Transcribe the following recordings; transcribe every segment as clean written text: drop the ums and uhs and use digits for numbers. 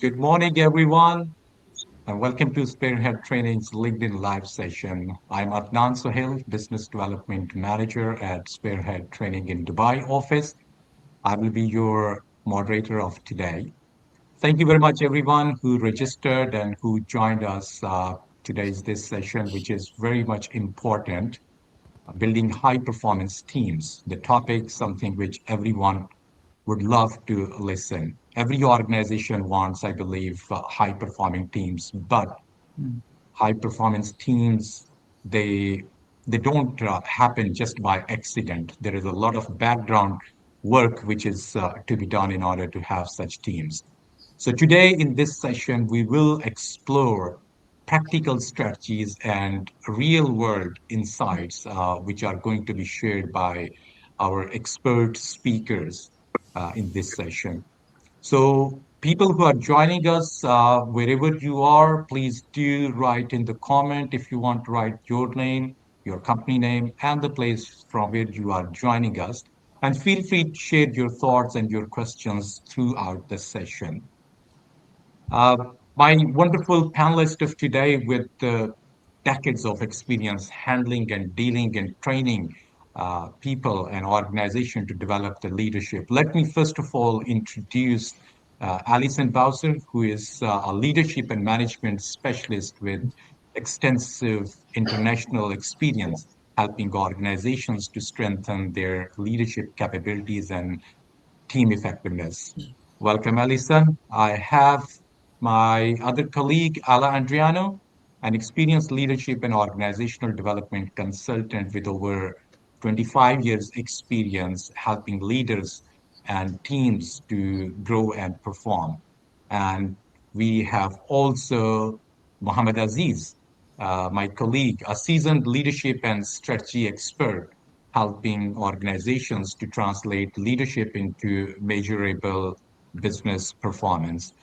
Good morning, everyone, and welcome to Spearhead Training's LinkedIn Live session. I'm Adnan Sohail, Business Development Manager at Spearhead Training in Dubai office. I will be your moderator of today. Thank you very much, everyone who registered and who joined us today's this session, which is very much important. Building high performance teams. The topic, something which everyone would love to listen. Every organization wants, I believe, high performing teams, but high performance teams, they they don't happen just by accident. There is a lot of background work which is to be done in order to have such teams. So today in this session, we will explore practical strategies and real world insights, which are going to be shared by our expert speakers in this session. So, people who are joining us, wherever you are, please do write in the comment if you want to write your name, your company name, and the place from where you are joining us. And feel free to share your thoughts and your questions throughout the session. Uh, my wonderful panelist of today with decades of experience handling and dealing and training people and organization to develop the leadership. Let me first of all introduce Alison Bowser, who is a leadership and management specialist with extensive international experience helping organizations to strengthen their leadership capabilities and team effectiveness. Welcome, Alison. I have my other colleague, Ala Andriano, an experienced leadership and organizational development consultant with over 25 years experience helping leaders and teams to grow and perform. And we have also Mohammed Aziz, my colleague, a seasoned leadership and strategy expert helping organizations to translate leadership into measurable business performance.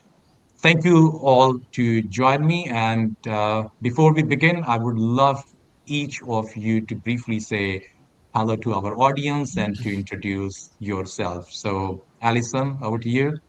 Thank you all to join me. And before we begin, I would love each of you to briefly say hello to our audience and to introduce yourself. So, Alison, over to you.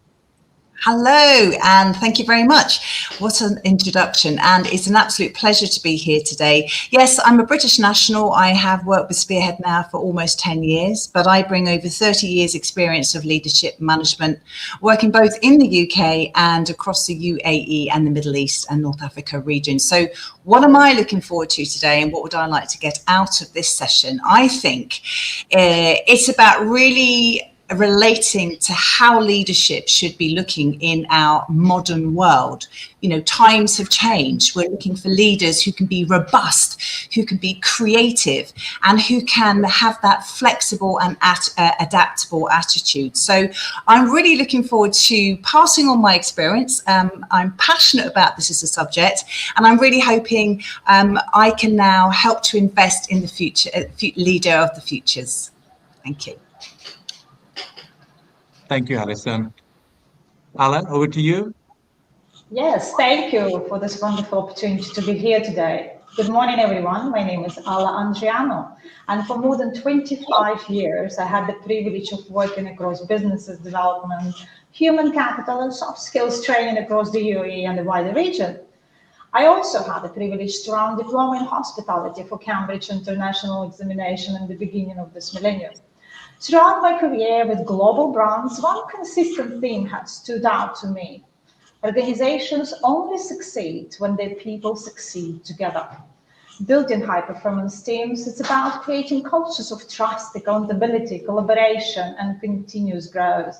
Hello, and thank you very much. What an introduction, and it's an absolute pleasure to be here today. Yes, I'm a British national. I have worked with Spearhead now for almost 10 years, but I bring over 30 years experience of leadership management, working both in the UK and across the UAE and the Middle East and North Africa region. So what am I looking forward to today, and what would I like to get out of this session? I think it's about really relating to how leadership should be looking in our modern world. You know, times have changed. We're looking for leaders who can be robust, who can be creative, and who can have that flexible and adaptable attitude. So I'm really looking forward to passing on my experience. I'm passionate about this as a subject, and I'm really hoping I can now help to invest in the future, leader of the futures. Thank you. Thank you, Alison. Alan, over to you. Yes, thank you for this wonderful opportunity to be here today. Good morning, everyone. My name is Ala Andriano, and for more than 25 years, I had the privilege of working across businesses development, human capital, and soft skills training across the UAE and the wider region. I also had the privilege to run diploma in hospitality for Cambridge International Examination in the beginning of this millennium. Throughout my career with global brands, one consistent theme had stood out to me. Organizations only succeed when their people succeed together. Building high-performance teams is about creating cultures of trust, accountability, collaboration, and continuous growth.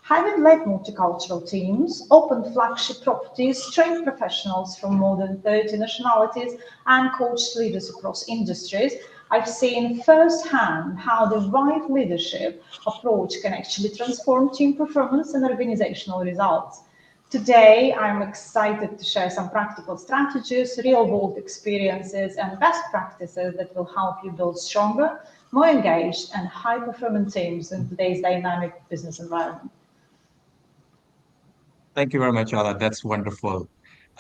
Having led multicultural teams, opened flagship properties, trained professionals from more than 30 nationalities, and coached leaders across industries, I've seen firsthand how the right leadership approach can actually transform team performance and organizational results. Today, I'm excited to share some practical strategies, real-world experiences, and best practices that will help you build stronger, more engaged, and high-performing teams in today's dynamic business environment. Thank you very much, Ala. That's wonderful.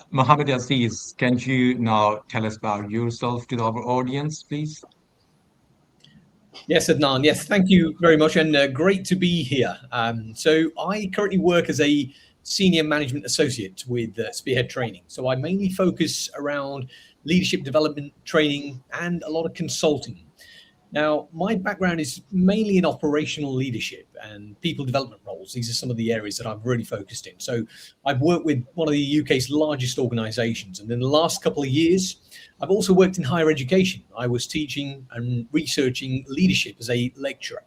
Mohammed Aziz, can you now tell us about yourself to our audience, please? Yes, Adnan. Yes, thank you very much, and great to be here. So I currently work as a senior management associate with Spearhead Training. So I mainly focus around leadership development training and a lot of consulting. Now, my background is mainly in operational leadership and people development roles. These are some of the areas that I've really focused in. So I've worked with one of the UK's largest organizations. And in the last couple of years, I've also worked in higher education. I was teaching and researching leadership as a lecturer.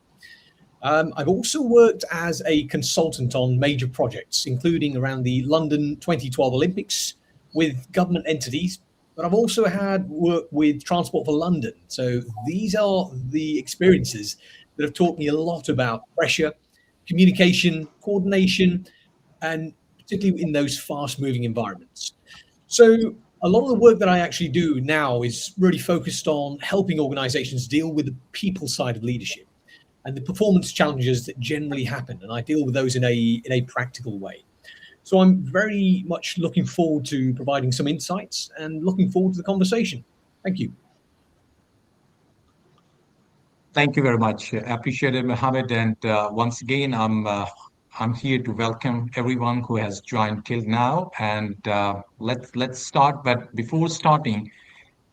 I've also worked as a consultant on major projects, including around the London 2012 Olympics with government entities, but I've also had work with Transport for London. So these are the experiences that have taught me a lot about pressure, communication, coordination, and particularly in those fast moving environments. So a lot of the work that I actually do now is really focused on helping organizations deal with the people side of leadership and the performance challenges that generally happen. And I deal with those in a practical way. So I'm very much looking forward to providing some insights and looking forward to the conversation. Thank you. Thank you very much. Appreciate it, Mohammed. And once again, I'm here to welcome everyone who has joined till now. And let's start. But before starting,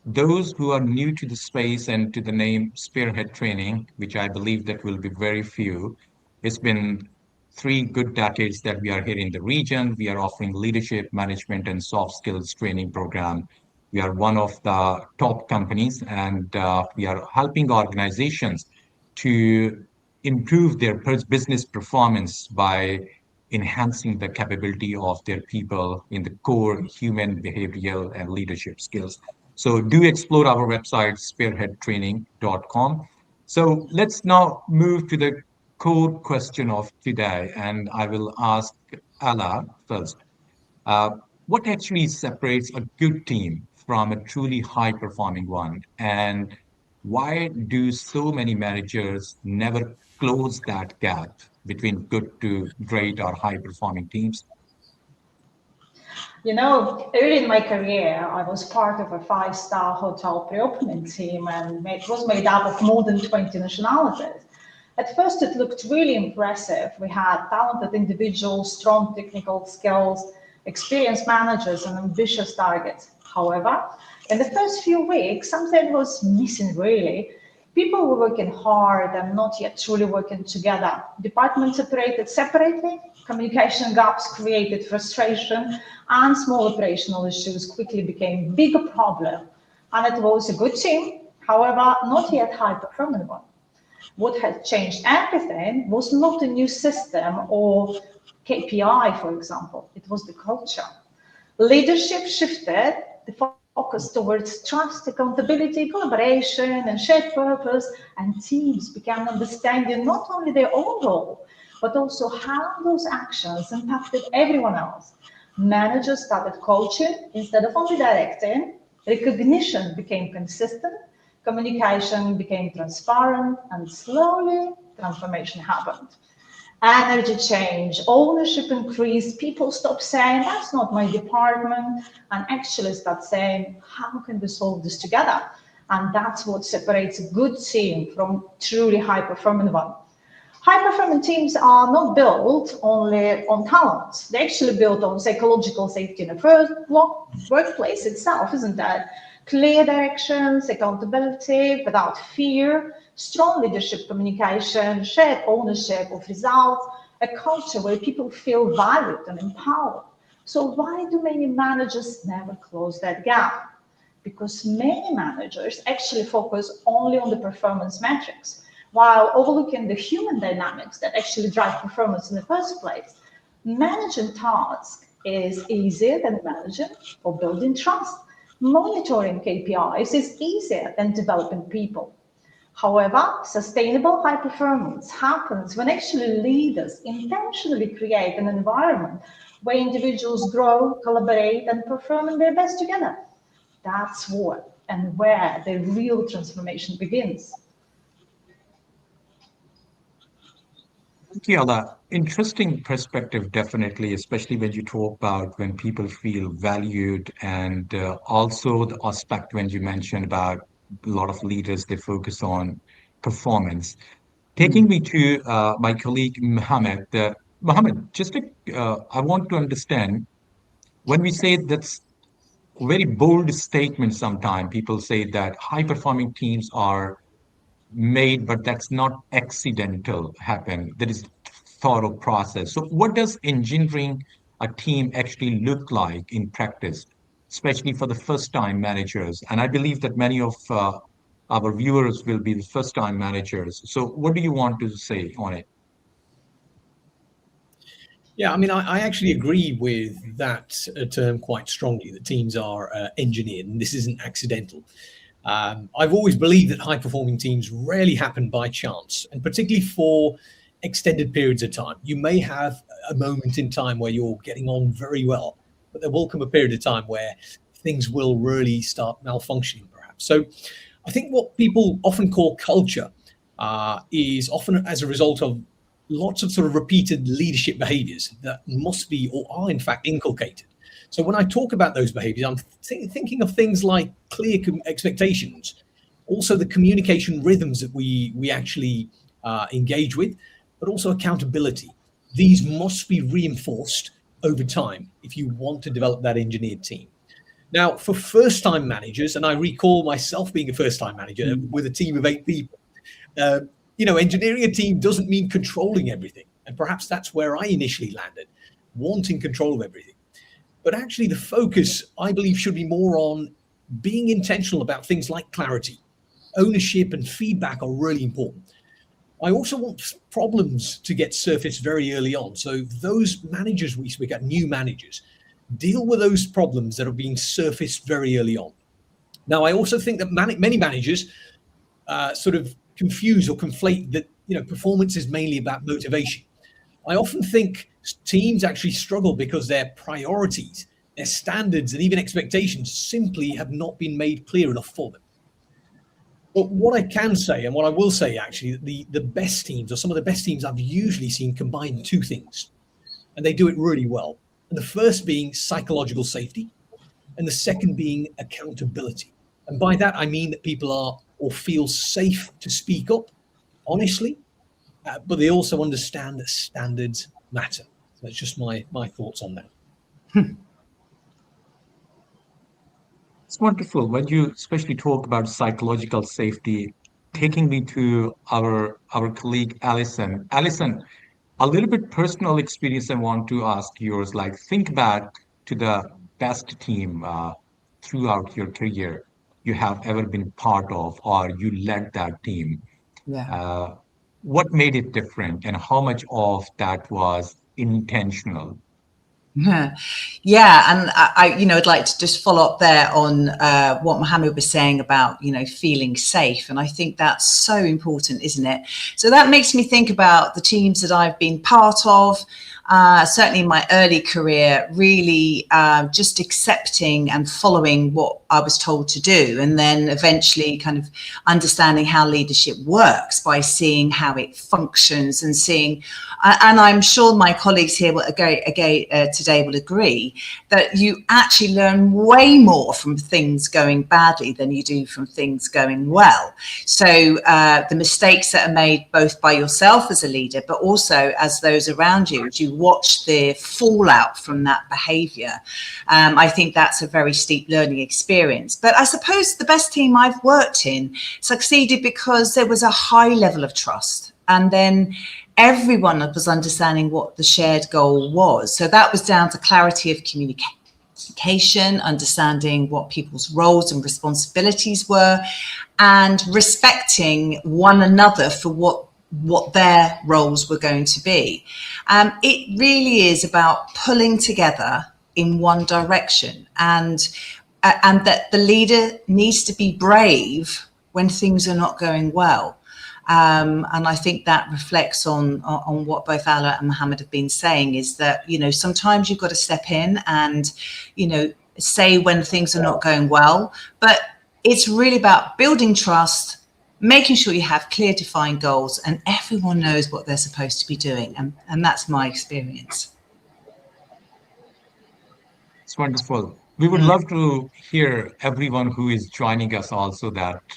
those who are new to the space and to the name Spearhead Training, which I believe that will be very few, it's been 3 good decades that we are here in the region. We are offering leadership, management, and soft skills training program. We are one of the top companies, and we are helping organizations to improve their business performance by enhancing the capability of their people in the core human behavioral and leadership skills. So do explore our website, spearheadtraining.com. So let's now move to the core question of today, and I will ask Ala first. Uh, what actually separates a good team from a truly high-performing one? And why do so many managers never close that gap between good to great or high-performing teams? Early in my career, I was part of a five-star hotel pre-opening team, and it was made up of more than 20 nationalities. At first, it looked really impressive. We had talented individuals, strong technical skills, experienced managers, and ambitious targets. However, in the first few weeks, something was missing really. People were working hard and not yet truly working together. Departments operated separately, communication gaps created frustration, and small operational issues quickly became bigger problem. And it was a good team, however, not yet high performing one. What had changed everything was not a new system or KPI, for example, it was the culture. Leadership shifted the focus towards trust, accountability, collaboration, and shared purpose, and teams began understanding not only their own role, but also how those actions impacted everyone else. Managers started coaching instead of only directing, recognition became consistent, communication became transparent, and slowly transformation happened. Energy change, ownership increased, people stop saying, that's not my department, and actually start saying, how can we solve this together? And that's what separates a good team from truly high-performing one. High-performing teams are not built only on talent. They're actually built on psychological safety in the first workplace itself, isn't that? Clear directions, accountability without fear, strong leadership communication, shared ownership of results, a culture where people feel valued and empowered. So why do many managers never close that gap? Because many managers actually focus only on the performance metrics while overlooking the human dynamics that actually drive performance in the first place. Managing tasks is easier than managing or building trust. Monitoring KPIs is easier than developing people. However, sustainable high performance happens when actually leaders intentionally create an environment where individuals grow, collaborate, and perform in their best together. That's what and where the real transformation begins. Thank you, Ala. Interesting perspective, definitely, especially when you talk about when people feel valued, and also the aspect when you mentioned about a lot of leaders, they focus on performance. Taking me to my colleague Mohammed, Mohammed, I want to understand when we say that's very bold statement sometimes people say that high performing teams are made, but that's not accidental happen. There is thorough process. So what does engineering a team actually look like in practice, especially for the first time managers? And I believe that many of our viewers will be the first time managers. So what do you want to say on it? Yeah, I mean, I actually agree with that term quite strongly, that teams are engineered and this isn't accidental. I've always believed that high performing teams rarely happen by chance, and particularly for extended periods of time. You may have a moment in time where you're getting on very well, but there will come a period of time where things will really start malfunctioning, perhaps. So I think what people often call culture is often as a result of lots of sort of repeated leadership behaviors that must be or are in fact inculcated. So when I talk about those behaviors, I'm thinking of things like clear expectations, also the communication rhythms that we actually engage with, but also accountability. These must be reinforced over time if you want to develop that engineered team. Now, for first-time managers, and I recall myself being a first-time manager with a team of 8 people, uh, engineering a team doesn't mean controlling everything. And perhaps that's where I initially landed, wanting control of everything. But actually, the focus, I believe, should be more on being intentional about things like clarity. Ownership and feedback are really important. I also want problems to get surfaced very early on. So those managers we speak at, new managers, deal with those problems that are being surfaced very early on. Now, I also think that many managers sort of confuse or conflate that performance is mainly about motivation. I often think teams actually struggle because their priorities, their standards, and even expectations simply have not been made clear enough for them. But what I can say, and what I will say actually, that the best teams, or some of the best teams I've usually seen, combine two things, and they do it really well. And the first being psychological safety, and the second being accountability. And by that, I mean that people are or feel safe to speak up honestly, but they also understand that standards matter. So that's just my thoughts on that. It's wonderful when you especially talk about psychological safety, taking me to our colleague Alison. Alison, a little bit personal experience I want to ask yours. Like, think back to the best team throughout your career you have ever been part of, or you led that team. Yeah. Uh, what made it different, and how much of that was intentional? Yeah, yeah, and I'd like to just follow up there on what Mohammed was saying about, feeling safe, and I think that's so important, isn't it? So that makes me think about the teams that I've been part of. Certainly in my early career, really just accepting and following what I was told to do, and then eventually kind of understanding how leadership works by seeing how it functions and seeing. And I'm sure my colleagues here today will agree that you actually learn way more from things going badly than you do from things going well. So the mistakes that are made both by yourself as a leader, but also as those around you, as you watch the fallout from that behavior, I think that's a very steep learning experience. But I suppose the best team I've worked in succeeded because there was a high level of trust. And then everyone was understanding what the shared goal was. So that was down to clarity of communication, understanding what people's roles and responsibilities were, and respecting one another for what their roles were going to be. It really is about pulling together in one direction, and that the leader needs to be brave when things are not going well. And I think that reflects on what both Allah and Mohammed have been saying, is that, sometimes you've got to step in and, say when things are not going well. But it's really about building trust, making sure you have clear, defined goals, and everyone knows what they're supposed to be doing. And that's my experience. It's wonderful. We would love to hear everyone who is joining us also that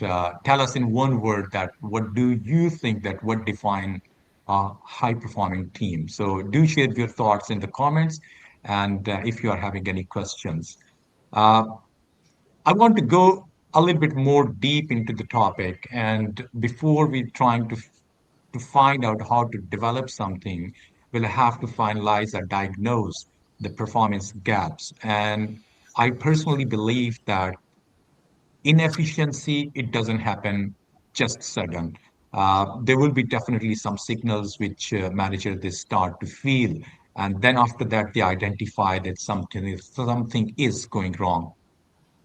tell us in one word that what do you think that what define a high-performing team? So do share your thoughts in the comments, and if you are having any questions. Uh, I want to go a little bit more deep into the topic, and before we trying to find out how to develop something, we'll have to finalize or diagnose the performance gaps. And I personally believe that inefficiency, it doesn't happen just sudden. There will be definitely some signals which managers they start to feel, and then after that they identify that something is going wrong.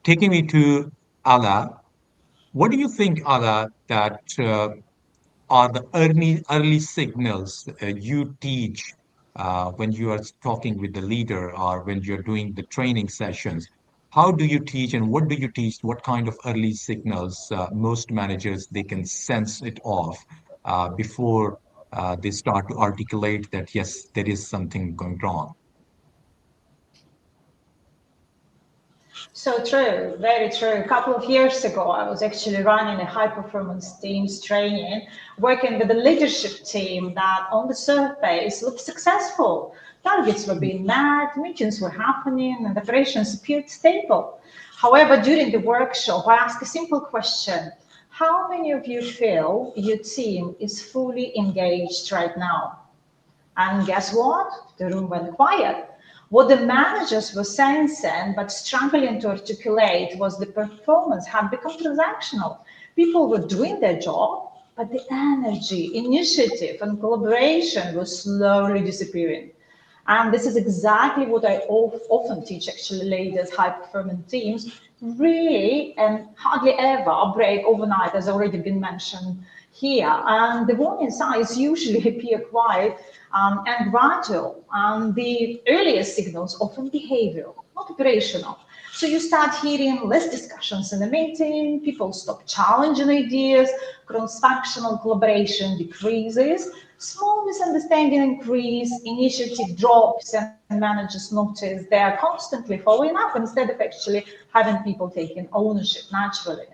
Taking me to Ala, what do you think, Ala, that are the early signals you teach when you are talking with the leader or when you're doing the training sessions? How do you teach and what do you teach? What kind of early signals most managers they can sense it off before they start to articulate that yes, there is something going wrong? So true, very true. A couple of years ago, I was actually running a high performance teams training, working with a leadership team that on the surface looked successful. Targets were being met, meetings were happening, and operations appeared stable. However, during the workshop, I asked a simple question. How many of you feel your team is fully engaged right now? And guess what? The room went quiet. What the managers were sensing but struggling to articulate was the performance had become transactional. People were doing their job, but the energy, initiative, and collaboration was slowly disappearing. And this is exactly what I often teach actually leaders, high performing teams, really and hardly ever break overnight, as already been mentioned here. And the warning signs usually appear quiet and gradual. And the earliest signals often behavioral, not operational. So you start hearing less discussions in the meeting, people stop challenging ideas, cross-functional collaboration decreases, small misunderstanding increase, initiative drops, and managers notice they are constantly following up instead of actually having people taking ownership naturally.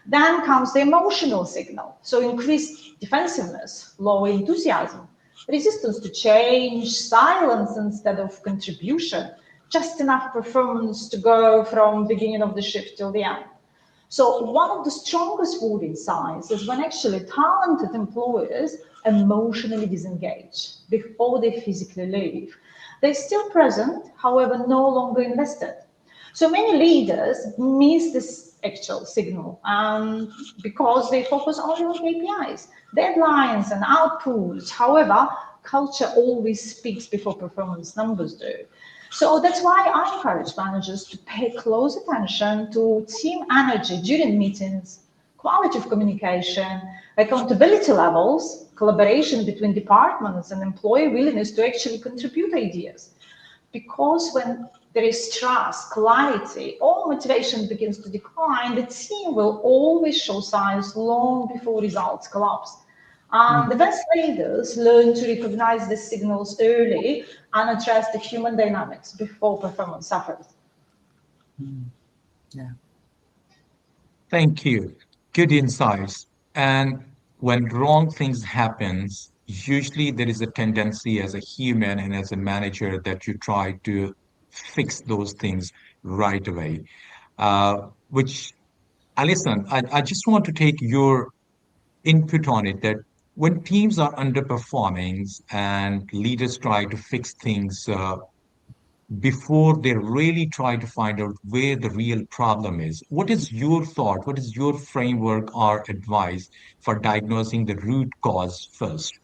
Then comes the emotional signal. So increased defensiveness, low enthusiasm, resistance to change, silence instead of contribution, just enough performance to go from beginning of the shift till the end. So one of the strongest warning signs is when actually talented employers emotionally disengage before they physically leave. They're still present, however, no longer invested. So many leaders miss this actual signal because they focus only on KPIs, deadlines, and outputs. However, culture always speaks before performance numbers do. So that's why I encourage managers to pay close attention to team energy during meetings, quality of communication, accountability levels, collaboration between departments, and employee willingness to actually contribute ideas. Because when there is trust, clarity, or motivation begins to decline, the team will always show signs long before results collapse. The best leaders learn to recognize the signals early and address the human dynamics before performance suffers. Yeah. Thank you. Good insights. And when wrong things happens, usually there is a tendency as a human and as a manager that you try to fix those things right away. Which, listen, I just want to take your input on it that when teams are underperforming and leaders try to fix things before they really try to find out where the real problem is. What is your thought? What is your framework or advice for diagnosing the root cause first?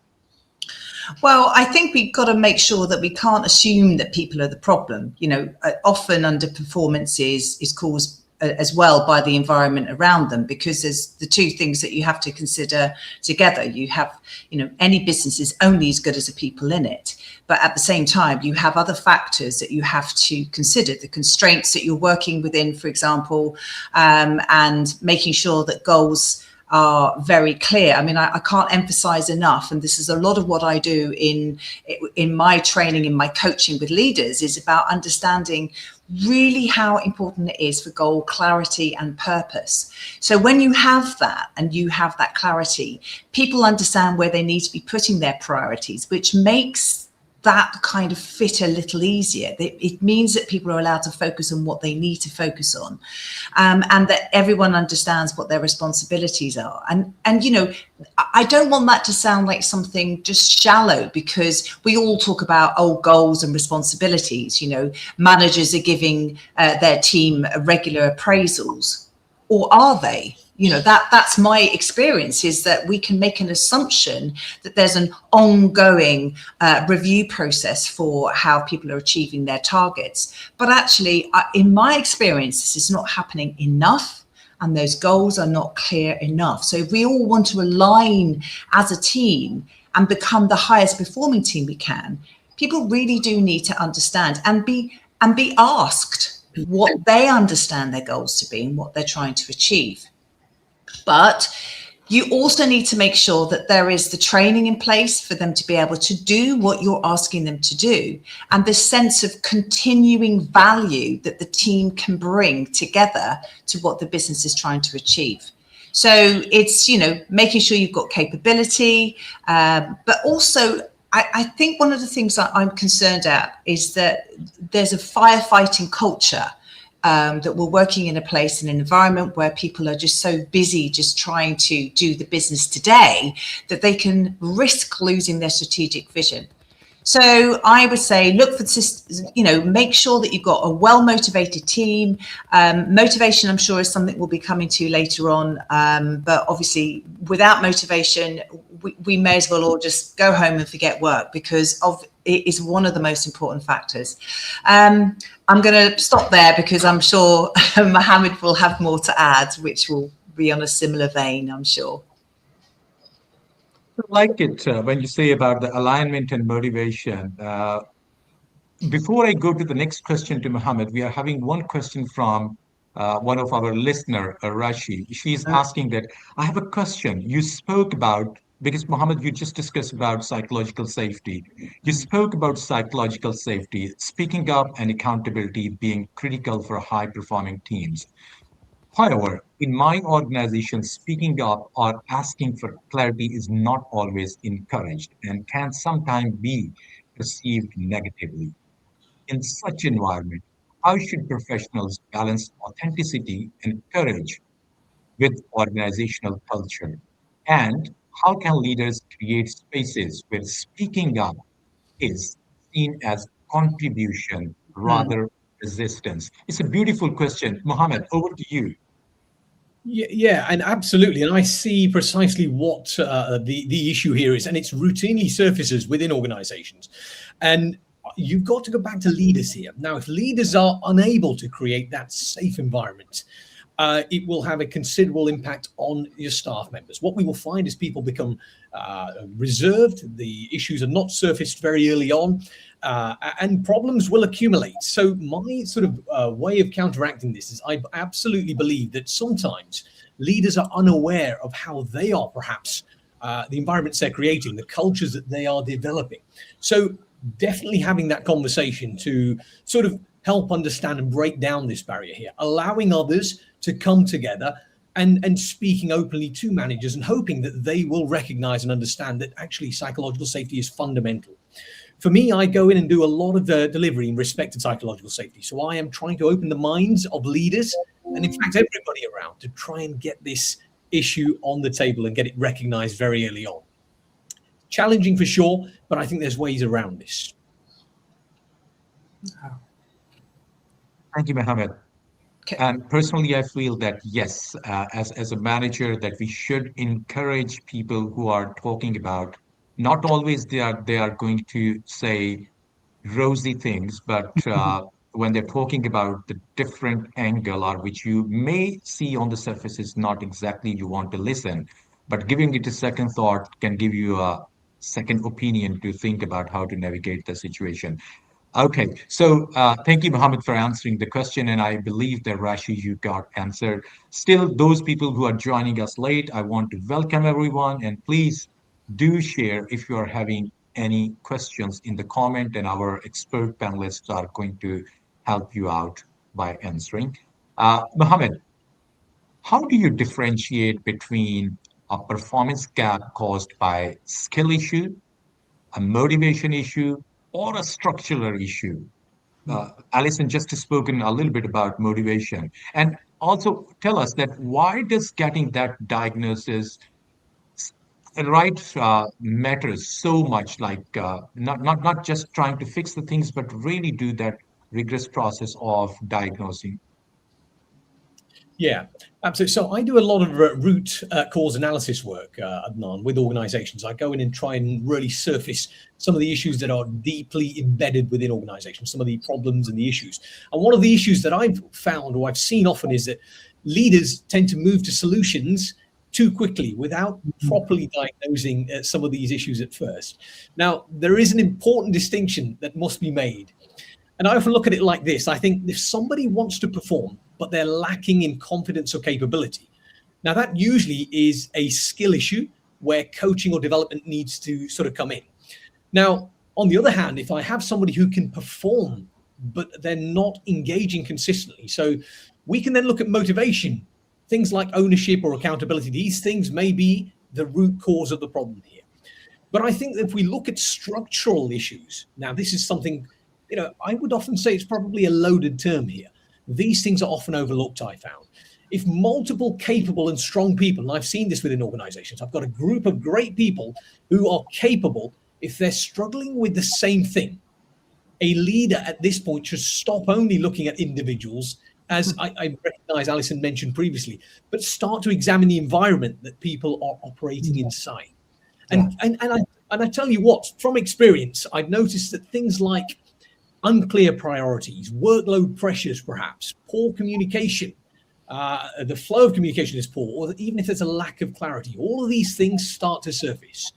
Well, I think we've got to make sure that we can't assume that people are the problem. You know, often underperformance is caused as well by the environment around them, because there's the two things that you have to consider together. You have, you know, any business is only as good as the people in it. But at the same time, you have other factors that you have to consider, the constraints that you're working within, for example, and making sure that goals are very clear. I mean, I can't emphasize enough, and this is a lot of what I do in my training, in my coaching with leaders, is about understanding really how important it is for goal clarity and purpose. So when you have that and you have that clarity, people understand where they need to be putting their priorities, which makes that kind of fit a little easier. It means that people are allowed to focus on what they need to focus on, and that everyone understands what their responsibilities are. And you know, I don't want that to sound like something just shallow, because we all talk about goals and responsibilities. You know, managers are giving their team regular appraisals, or are they? You know, that's my experience, is that we can make an assumption that there's an ongoing review process for how people are achieving their targets. But actually, in my experience, this is not happening enough, and those goals are not clear enough. So if we all want to align as a team and become the highest performing team we can, people really do need to understand and be asked what they understand their goals to be and what they're trying to achieve. But you also need to make sure that there is the training in place for them to be able to do what you're asking them to do, and the sense of continuing value that the team can bring together to what the business is trying to achieve. So it's, you know, making sure you've got capability, but also I think one of the things that I'm concerned at is that there's a firefighting culture, that we're working in a place, in an environment where people are just so busy just trying to do the business today that they can risk losing their strategic vision. So I would say, look for, you know, make sure that you've got a well-motivated team. Motivation, I'm sure, is something we'll be coming to later on. But obviously, without motivation, we may as well all just go home and forget work, because it is one of the most important factors. I'm going to stop there because I'm sure Mohammed will have more to add, which will be on a similar vein, I'm sure. I like it when you say about the alignment and motivation. Before I go to the next question to Mohammed, we are having one question from one of our listener, Rashi. She's asking that, I have a question. You spoke about, because Mohammed, you just discussed about psychological safety. You spoke about psychological safety, speaking up and accountability being critical for high-performing teams. However, in my organization, speaking up or asking for clarity is not always encouraged and can sometimes be perceived negatively. In such environment, how should professionals balance authenticity and courage with organizational culture? And how can leaders create spaces where speaking up is seen as contribution Mm. rather resistance? It's a beautiful question. Mohammed, over to you. Yeah, and absolutely, and I see precisely what the issue here is, and it's routinely surfaces within organisations, and you've got to go back to leaders here. Now, if leaders are unable to create that safe environment, it will have a considerable impact on your staff members. What we will find is people become reserved. The issues are not surfaced very early on, and problems will accumulate. So my sort of way of counteracting this is I absolutely believe that sometimes leaders are unaware of how they are perhaps the environments they're creating, the cultures that they are developing. So definitely having that conversation to sort of help understand and break down this barrier here, allowing others to come together and speaking openly to managers and hoping that they will recognize and understand that actually psychological safety is fundamental. For me, I go in and do a lot of delivery in respect to psychological safety. So I am trying to open the minds of leaders and in fact everybody around to try and get this issue on the table and get it recognized very early on. Challenging for sure, but I think there's ways around this. Thank you, Mohammed. Okay. And personally, I feel that yes, as a manager, that we should encourage people who are talking about, not always they are going to say rosy things, but when they're talking about the different angle or which you may see on the surface is not exactly you want to listen, but giving it a second thought can give you a second opinion to think about how to navigate the situation. Okay, so thank you, Mohammed, for answering the question, and I believe that Rashi, you got answered. Still, those people who are joining us late, I want to welcome everyone, and please do share if you are having any questions in the comment, and our expert panelists are going to help you out by answering. Mohammed, how do you differentiate between a performance gap caused by skill issue, a motivation issue, or a structural issue? Alison just spoken a little bit about motivation, and also tell us that why does getting that diagnosis right matters so much, like not just trying to fix the things, but really do that rigorous process of diagnosing. Yeah, absolutely. So I do a lot of root cause analysis work, Adnan, with organizations. I go in and try and really surface some of the issues that are deeply embedded within organizations, some of the problems and the issues. And one of the issues that I've found or I've seen often is that leaders tend to move to solutions too quickly without properly diagnosing some of these issues at first. Now, there is an important distinction that must be made. And I often look at it like this. I think if somebody wants to perform, but they're lacking in confidence or capability, now that usually is a skill issue where coaching or development needs to sort of come in. Now, on the other hand, if I have somebody who can perform, but they're not engaging consistently, so we can then look at motivation, things like ownership or accountability. These things may be the root cause of the problem here. But I think that if we look at structural issues, now this is something, I would often say it's probably a loaded term here. These things are often overlooked, I found. If multiple capable and strong people, and I've seen this within organizations, I've got a group of great people who are capable, if they're struggling with the same thing, a leader at this point should stop only looking at individuals, as I recognize Alison mentioned previously, but start to examine the environment that people are operating inside. Yeah. And I tell you what, from experience, I've noticed that things like unclear priorities, workload pressures, perhaps poor communication, the flow of communication is poor, or even if there's a lack of clarity, all of these things start to surface.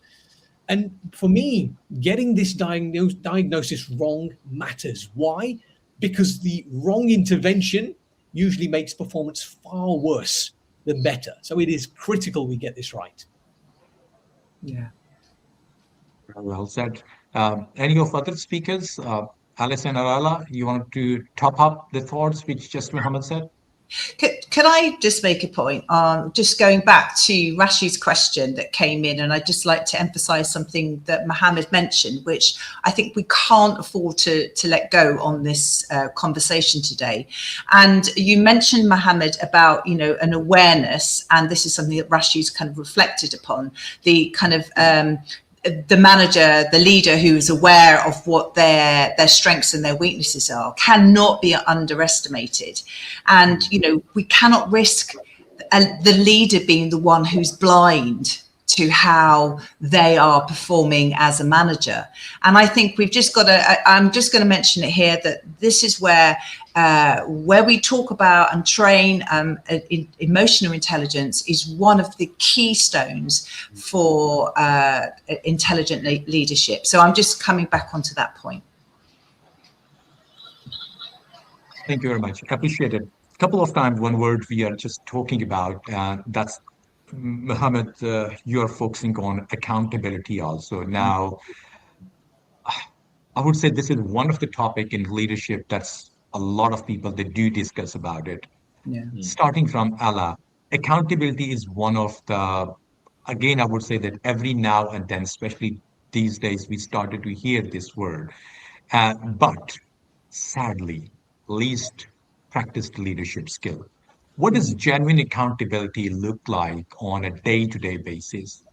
And for me, getting this diagnosis wrong matters. Why? Because the wrong intervention usually makes performance far worse than better. So it is critical we get this right. Yeah. Well said. Any of other speakers, Alison or Ala, you want to top up the thoughts which just Muhammad said? Could I just make a point? Just going back to Rashi's question that came in, and I'd just like to emphasize something that Mohammed mentioned, which I think we can't afford to let go on this conversation today. And you mentioned, Mohammed, about, an awareness, and this is something that Rashi's kind of reflected upon, the kind of the manager, the leader who is aware of what their strengths and their weaknesses are cannot be underestimated. And, we cannot risk the leader being the one who's blind to how they are performing as a manager. And I think we've just got to, I'm just going to mention it here, that this is where we talk about and train emotional intelligence is one of the keystones for intelligent leadership. So I'm just coming back onto that point. Thank you very much. Appreciate it. A couple of times, one word we are just talking about, that's Mohammed, you're focusing on accountability also. Now, I would say this is one of the topic in leadership that's a lot of people they do discuss about it. Yeah. Starting from Allah, accountability is one of the, again, I would say that every now and then, especially these days, we started to hear this word. But sadly, least practiced leadership skill. What does genuine accountability look like on a day-to-day basis?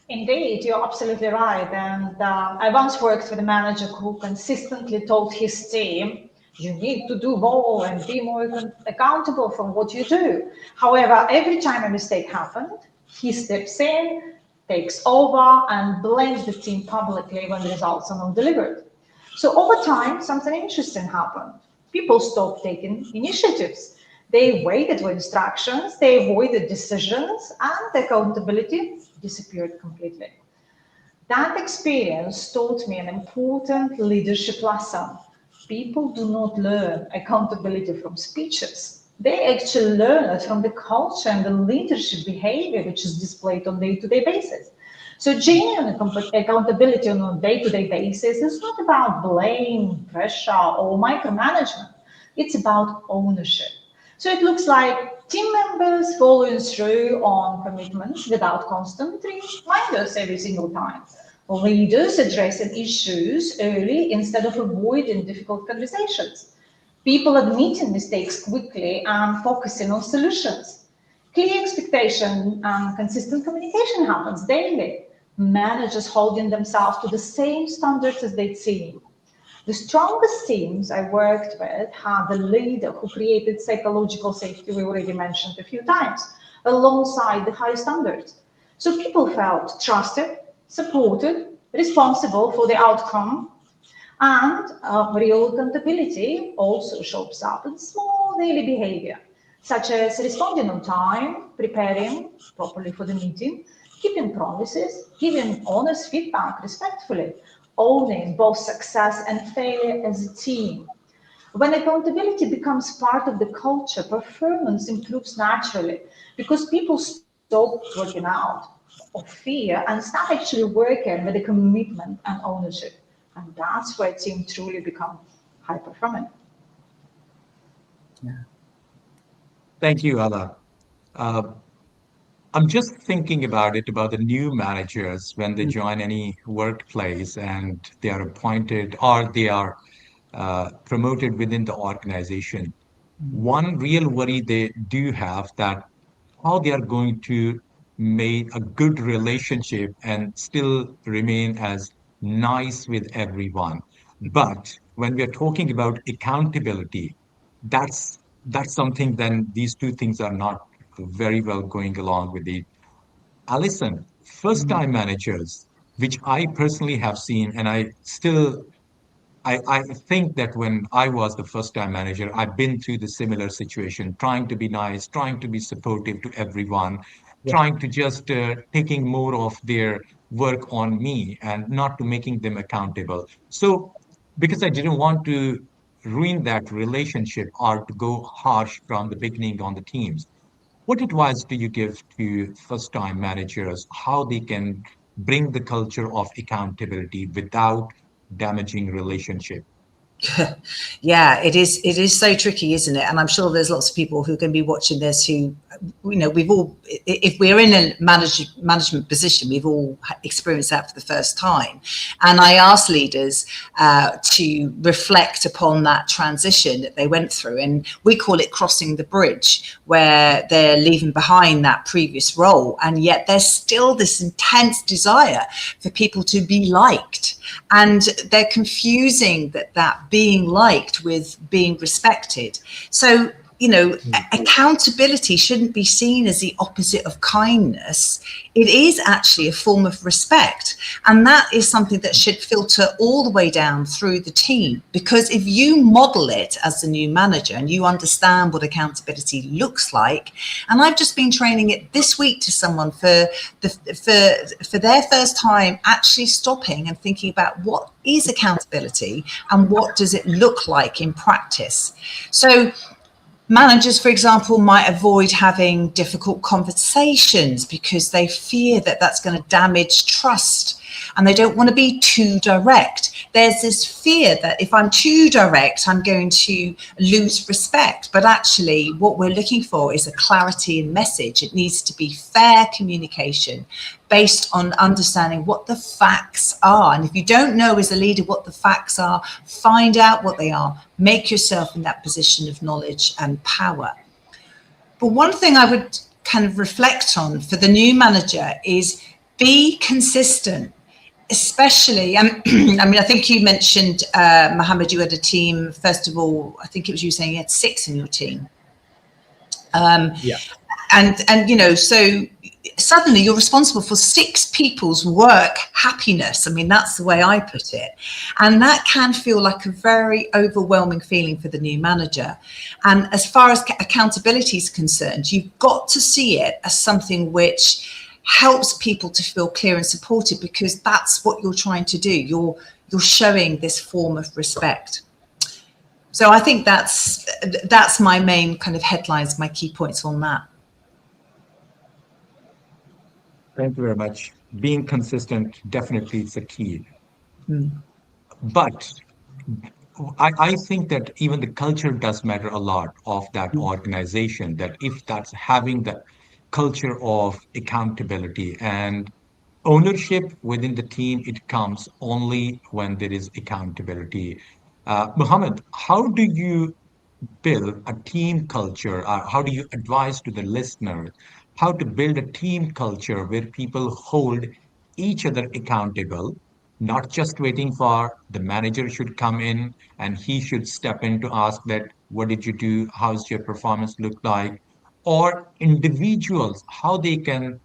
Indeed, you're absolutely right. And I once worked with a manager who consistently told his team, you need to do more and be more accountable for what you do. However, every time a mistake happened, he steps in, takes over, and blames the team publicly when the results are not delivered. So over time, something interesting happened. People stopped taking initiatives. They waited for instructions, they avoided decisions, and accountability disappeared completely. That experience taught me an important leadership lesson. People do not learn accountability from speeches. They actually learn it from the culture and the leadership behavior which is displayed on day-to-day basis. So genuine accountability on a day-to-day basis is not about blame, pressure, or micromanagement. It's about ownership. So it looks like team members following through on commitments without constant reminders every single time. Leaders addressing issues early instead of avoiding difficult conversations. People admitting mistakes quickly and focusing on solutions. Clear expectation and consistent communication happens daily. Managers holding themselves to the same standards as their team. The strongest teams I worked with had a leader who created psychological safety, we already mentioned a few times, alongside the high standards. So people felt trusted, supported, responsible for the outcome, and real accountability also shows up in small daily behavior, such as responding on time, preparing properly for the meeting, keeping promises, giving honest feedback respectfully, owning both success and failure as a team. When accountability becomes part of the culture, performance improves naturally because people stop working out of fear and start actually working with the commitment and ownership. And that's where team truly become high performing. Thank you, Ala. Uh, I'm just thinking about it, about the new managers when they join any workplace and they are appointed or they are promoted within the organization. One real worry they do have that how they are going to make a good relationship and still remain as nice with everyone. But when we are talking about accountability, that's something then these two things are not very well going along with it. Alison, first time managers, which I personally have seen, and I think that when I was the first time manager, I've been through the similar situation, trying to be nice, trying to be supportive to everyone, Yeah. trying to just taking more of their work on me and not to making them accountable. So, because I didn't want to ruin that relationship or to go harsh from the beginning on the teams, what advice do you give to first time managers how they can bring the culture of accountability without damaging relationship? Yeah, it is. It is so tricky, isn't it? And I'm sure there's lots of people who are going to be watching this who, we've all, if we're in a management position, we've all experienced that for the first time. And I ask leaders to reflect upon that transition that they went through, and we call it crossing the bridge, where they're leaving behind that previous role, and yet there's still this intense desire for people to be liked. And they're confusing that being liked with being respected. So, accountability shouldn't be seen as the opposite of kindness. It is actually a form of respect. And that is something that should filter all the way down through the team. Because if you model it as the new manager and you understand what accountability looks like, and I've just been training it this week to someone for their first time actually stopping and thinking about what is accountability and what does it look like in practice. So managers, for example, might avoid having difficult conversations because they fear that that's going to damage trust, and they don't want to be too direct. There's this fear that if I'm too direct, I'm going to lose respect. But actually, what we're looking for is a clarity in message. It needs to be fair communication based on understanding what the facts are. And if you don't know as a leader what the facts are, find out what they are. Make yourself in that position of knowledge and power. But one thing I would kind of reflect on for the new manager is be consistent. Especially, I mean, I think you mentioned, Mohammed, you had a team, first of all, I think it was you saying you had 6 in your team. Yeah. And so suddenly you're responsible for 6 people's work happiness. I mean, that's the way I put it. And that can feel like a very overwhelming feeling for the new manager. And as far as accountability is concerned, you've got to see it as something which helps people to feel clear and supported, because that's what you're trying to do. You're showing this form of respect. So I think that's my main kind of headlines, my key points on that. Thank you very much. Being consistent definitely is a key. Mm. But I think that even the culture does matter a lot of that organization, that if that's having the culture of accountability and ownership within the team, it comes only when there is accountability. Mohammed, how do you build a team culture? How do you advise to the listener how to build a team culture where people hold each other accountable, not just waiting for the manager should come in and he should step in to ask that, what did you do? How's your performance look like? Or individuals, how they can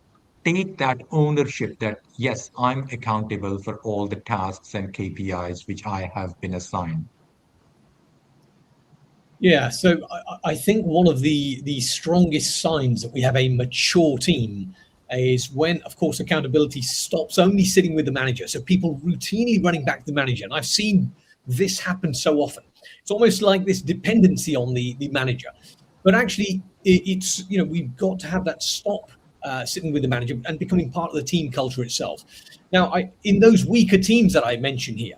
take that ownership that, yes, I'm accountable for all the tasks and KPIs which I have been assigned. Yeah, so I think one of the strongest signs that we have a mature team is when, of course, accountability stops only sitting with the manager. So people routinely running back to the manager, and I've seen this happen so often. It's almost like this dependency on the manager, but actually, it's we've got to have that stop sitting with the manager and becoming part of the team culture itself. Now, in those weaker teams that I mentioned here.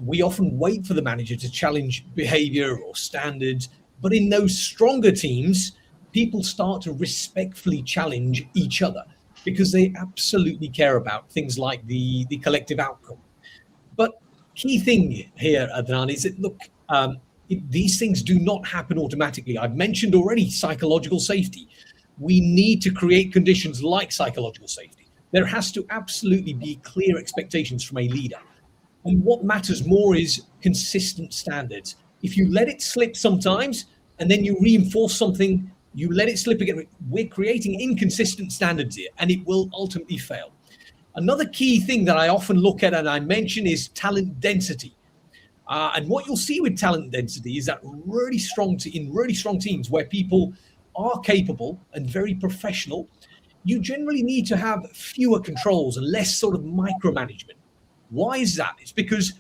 We often wait for the manager to challenge behavior or standards, but in those stronger teams, people start to respectfully challenge each other because they absolutely care about things like the collective outcome. But key thing here, Adnan, is that look, these things do not happen automatically. I've mentioned already psychological safety. We need to create conditions like psychological safety. There has to absolutely be clear expectations from a leader. And what matters more is consistent standards. If you let it slip sometimes and then you reinforce something, you let it slip again, we're creating inconsistent standards here and it will ultimately fail. Another key thing that I often look at and I mention is talent density. And what you'll see with talent density is that in really strong teams where people are capable and very professional, you generally need to have fewer controls and less sort of micromanagement. Why is that? It's because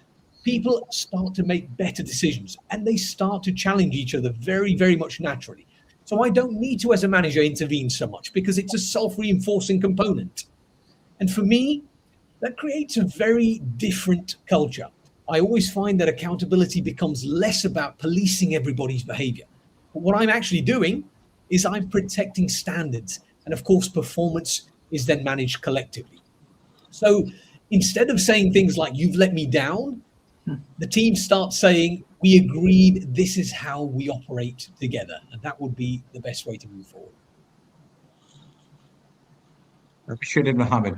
people start to make better decisions and they start to challenge each other very, very much naturally. So I don't need to, as a manager, intervene so much because it's a self-reinforcing component. And for me, that creates a very different culture. I always find that accountability becomes less about policing everybody's behavior. But what I'm actually doing is I'm protecting standards. And of course, performance is then managed collectively. So instead of saying things like, you've let me down, the team starts saying, we agreed this is how we operate together. And that would be the best way to move forward. Appreciate it, Mohammed.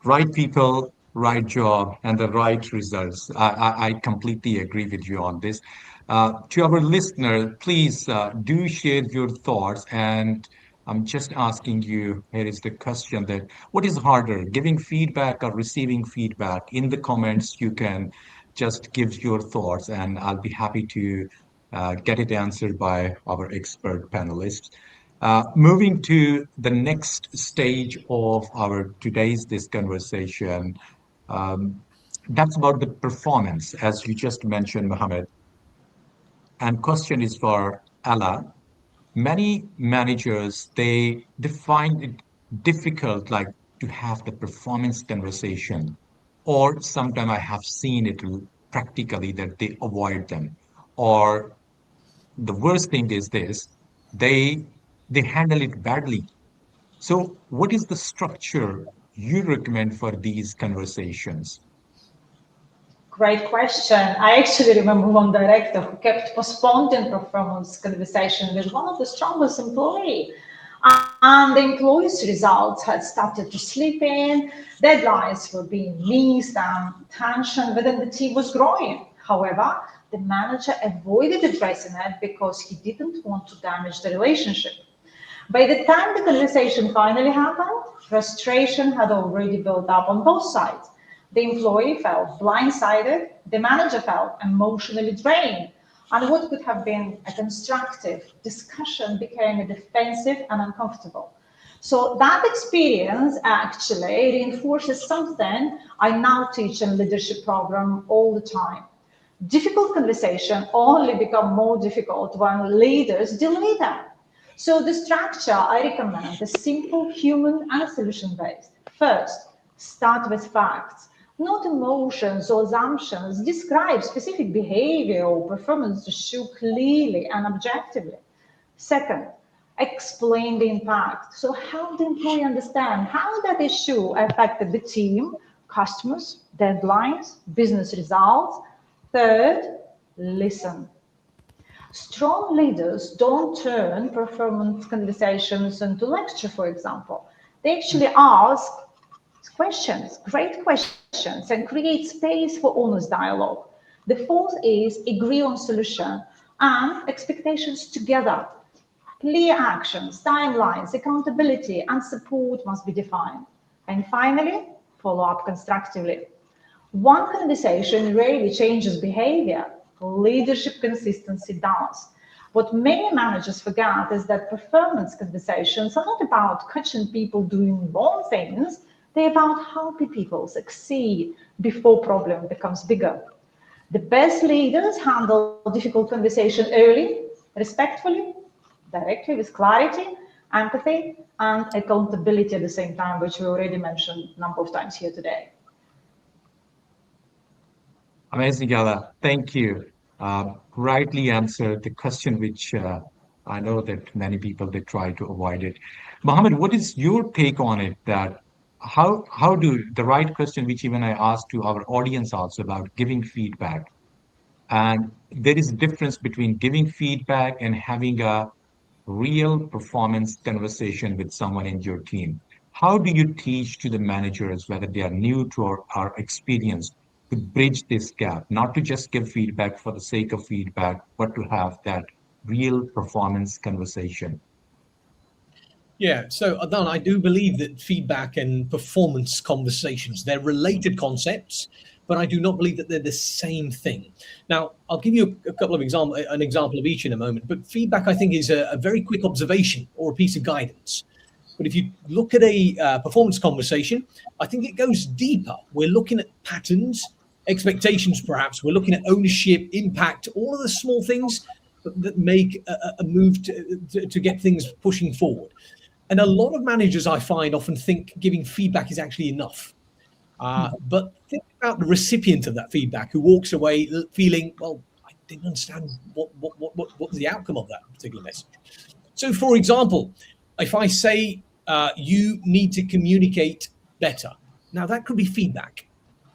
Right people, right job, and the right results. I completely agree with you on this. To our listener, please do share your thoughts. And I'm just asking you, here is the question that what is harder, giving feedback or receiving feedback? In the comments, you can just give your thoughts, and I'll be happy to get it answered by our expert panelists. Moving to the next stage of our today's this conversation, um, that's about the performance, as you just mentioned, Mohammed. And question is for Ella. Many managers they find it difficult, like to have the performance conversation, or sometimes I have seen it practically that they avoid them, or the worst thing is this: they they handle it badly. So, what is the structure you recommend for these conversations? Great question. I actually remember one director who kept postponing performance conversation with one of the strongest employee. And the employees' results had started to slip in, deadlines were being missed, and tension within the team was growing. However, the manager avoided addressing it because he didn't want to damage the relationship. By the time the conversation finally happened, frustration had already built up on both sides. The employee felt blindsided, the manager felt emotionally drained, and what could have been a constructive discussion became a defensive and uncomfortable. So that experience actually reinforces something I now teach in leadership program all the time. Difficult conversation only become more difficult when leaders delay them. So the structure I recommend is simple, human, and solution-based. First, start with facts, not emotions or assumptions. Describe specific behavior or performance issue clearly and objectively. Second, explain the impact. So help the employee understand how that issue affected the team, customers, deadlines, business results. Third, listen. Strong leaders don't turn performance conversations into lecture, for example. They actually ask questions, great questions, and create space for honest dialogue. The fourth is agree on solution and expectations together. Clear actions, timelines, accountability, and support must be defined. And finally, follow up constructively. One conversation rarely changes behavior. Leadership consistency does. What many managers forget is that performance conversations are not about catching people doing wrong things, they're about helping people succeed before problem becomes bigger. The best leaders handle difficult conversation early, respectfully, directly with clarity, empathy, and accountability at the same time, which we already mentioned a number of times here today. Amazing, Gala. Thank you. Rightly answered the question, which I know that many people they try to avoid it. Mohammed, what is your take on it? That how do the right question, which even I asked to our audience also about giving feedback, and there is a difference between giving feedback and having a real performance conversation with someone in your team. How do you teach to the managers, whether they are new to or are experienced, to bridge this gap, not to just give feedback for the sake of feedback, but to have that real performance conversation? Yeah, so Adnan, I do believe that feedback and performance conversations, they're related concepts, but I do not believe that they're the same thing. Now, I'll give you a couple of an example of each in a moment, but feedback, I think, is a very quick observation or a piece of guidance. But if you look at a performance conversation, I think it goes deeper. We're looking at patterns, expectations, perhaps. We're looking at ownership, impact, all of the small things that make a move to get things pushing forward. And a lot of managers I find often think giving feedback is actually enough. But think about the recipient of that feedback who walks away feeling, well, I didn't understand what was the outcome of that particular message. So, for example, if I say you need to communicate better, now that could be feedback.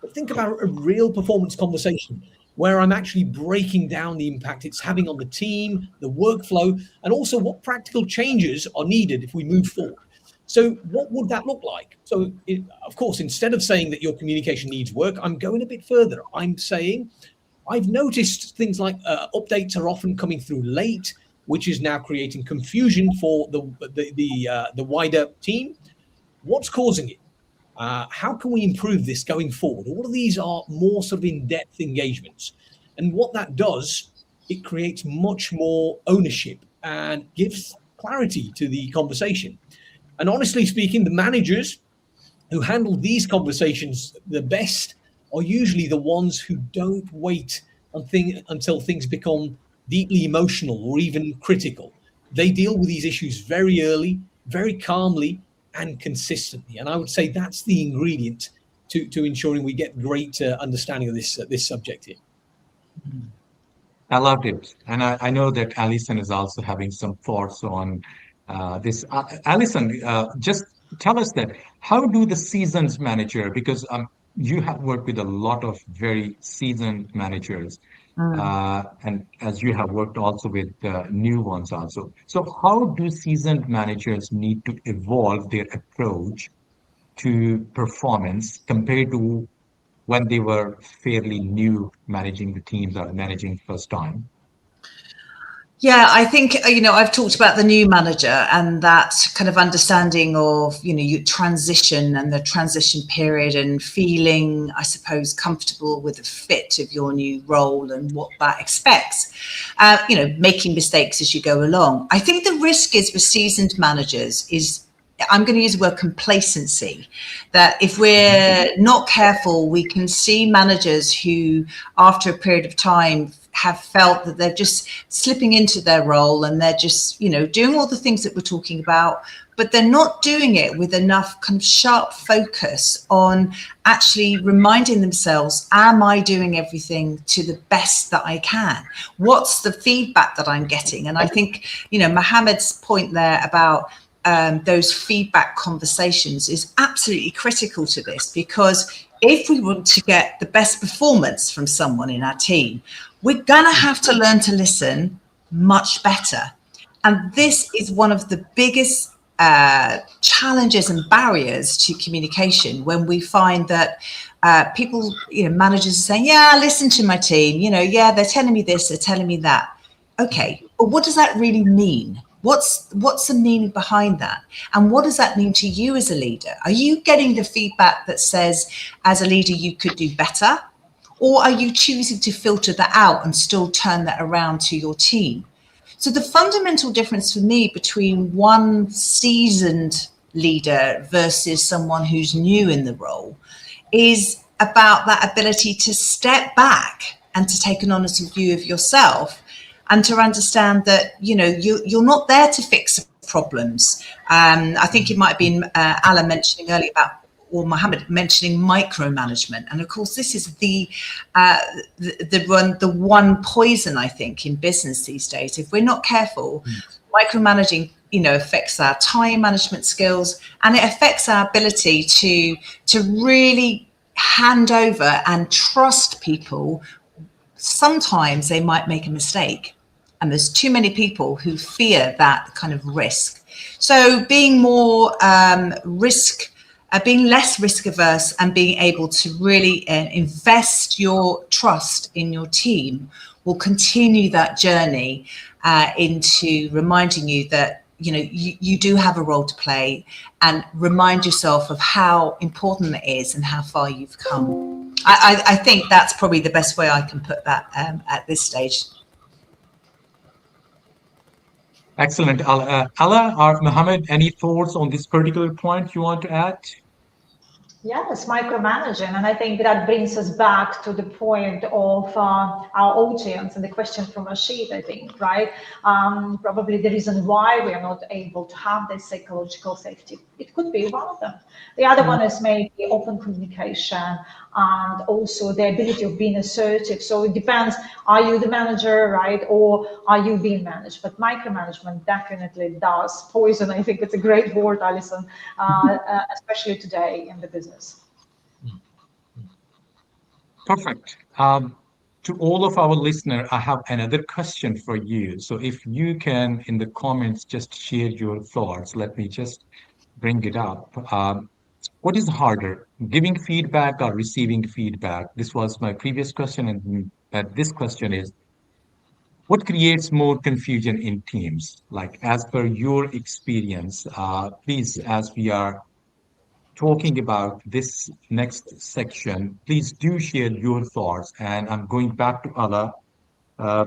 But think about a real performance conversation where I'm actually breaking down the impact it's having on the team, the workflow, and also what practical changes are needed if we move forward. So, what would that look like? So, of course, instead of saying that your communication needs work, I'm going a bit further. I'm saying I've noticed things like updates are often coming through late, which is now creating confusion for the wider team. What's causing it? How can we improve this going forward? All of these are more sort of in-depth engagements. And what that does, it creates much more ownership and gives clarity to the conversation. And honestly speaking, the managers who handle these conversations the best are usually the ones who don't wait until things become deeply emotional or even critical. They deal with these issues very early, very calmly, and consistently. And I would say that's the ingredient to ensuring we get great understanding of this subject here. I loved it. And I know that Alison is also having some thoughts on this. Alison, just tell us that how do the seasons manager, because you have worked with a lot of very seasoned managers, and as you have worked also with new ones also. So how do seasoned managers need to evolve their approach to performance compared to when they were fairly new managing the teams or managing first time? Yeah, I think, I've talked about the new manager and that kind of understanding of, your transition and the transition period and feeling, I suppose, comfortable with the fit of your new role and what that expects, making mistakes as you go along. I think the risk is with seasoned managers is I'm going to use the word complacency, that if we're not careful, we can see managers who, after a period of time, have felt that they're just slipping into their role and they're just, doing all the things that we're talking about, but they're not doing it with enough kind of sharp focus on actually reminding themselves, am I doing everything to the best that I can? What's the feedback that I'm getting? And I think, Mohammed's point there about those feedback conversations is absolutely critical to this, because if we want to get the best performance from someone in our team, we're going to have to learn to listen much better. And this is one of the biggest challenges and barriers to communication, when we find that people, managers are saying, yeah, listen to my team, yeah, they're telling me this, they're telling me that. Okay, but what does that really mean? What's the meaning behind that? And what does that mean to you as a leader? Are you getting the feedback that says, as a leader, you could do better? Or are you choosing to filter that out and still turn that around to your team? So the fundamental difference for me between one seasoned leader versus someone who's new in the role is about that ability to step back and to take an honest view of yourself, and to understand that, you're not there to fix problems. I think it might have been Alan mentioning earlier about, or Mohammed mentioning, micromanagement. And of course, this is the one poison, I think, in business these days. If we're not careful, micromanaging, affects our time management skills, and it affects our ability to really hand over and trust people. Sometimes they might make a mistake, and there's too many people who fear that kind of risk. So being more being less risk averse, and being able to really invest your trust in your team will continue that journey into reminding you that you do have a role to play, and remind yourself of how important it is and how far you've come. I think that's probably the best way I can put that at this stage. Excellent. Ala or Mohammed, any thoughts on this particular point you want to add? Yes, micromanaging. And I think that brings us back to the point of our audience and the question from Rashid, I think, right? Probably the reason why we are not able to have this psychological safety. It could be one of them. The other one is maybe open communication, and also the ability of being assertive. So it depends, are you the manager, right? Or are you being managed? But micromanagement definitely does poison. I think it's a great word, Alison, especially today in the business. Perfect. To all of our listeners, I have another question for you. So if you can, in the comments, just share your thoughts. Let me just bring it up. What is harder, giving feedback or receiving feedback? This was my previous question, and this question is, what creates more confusion in teams? Like, as per your experience, please, as we are talking about this next section, please do share your thoughts. And I'm going back to Allah. Uh,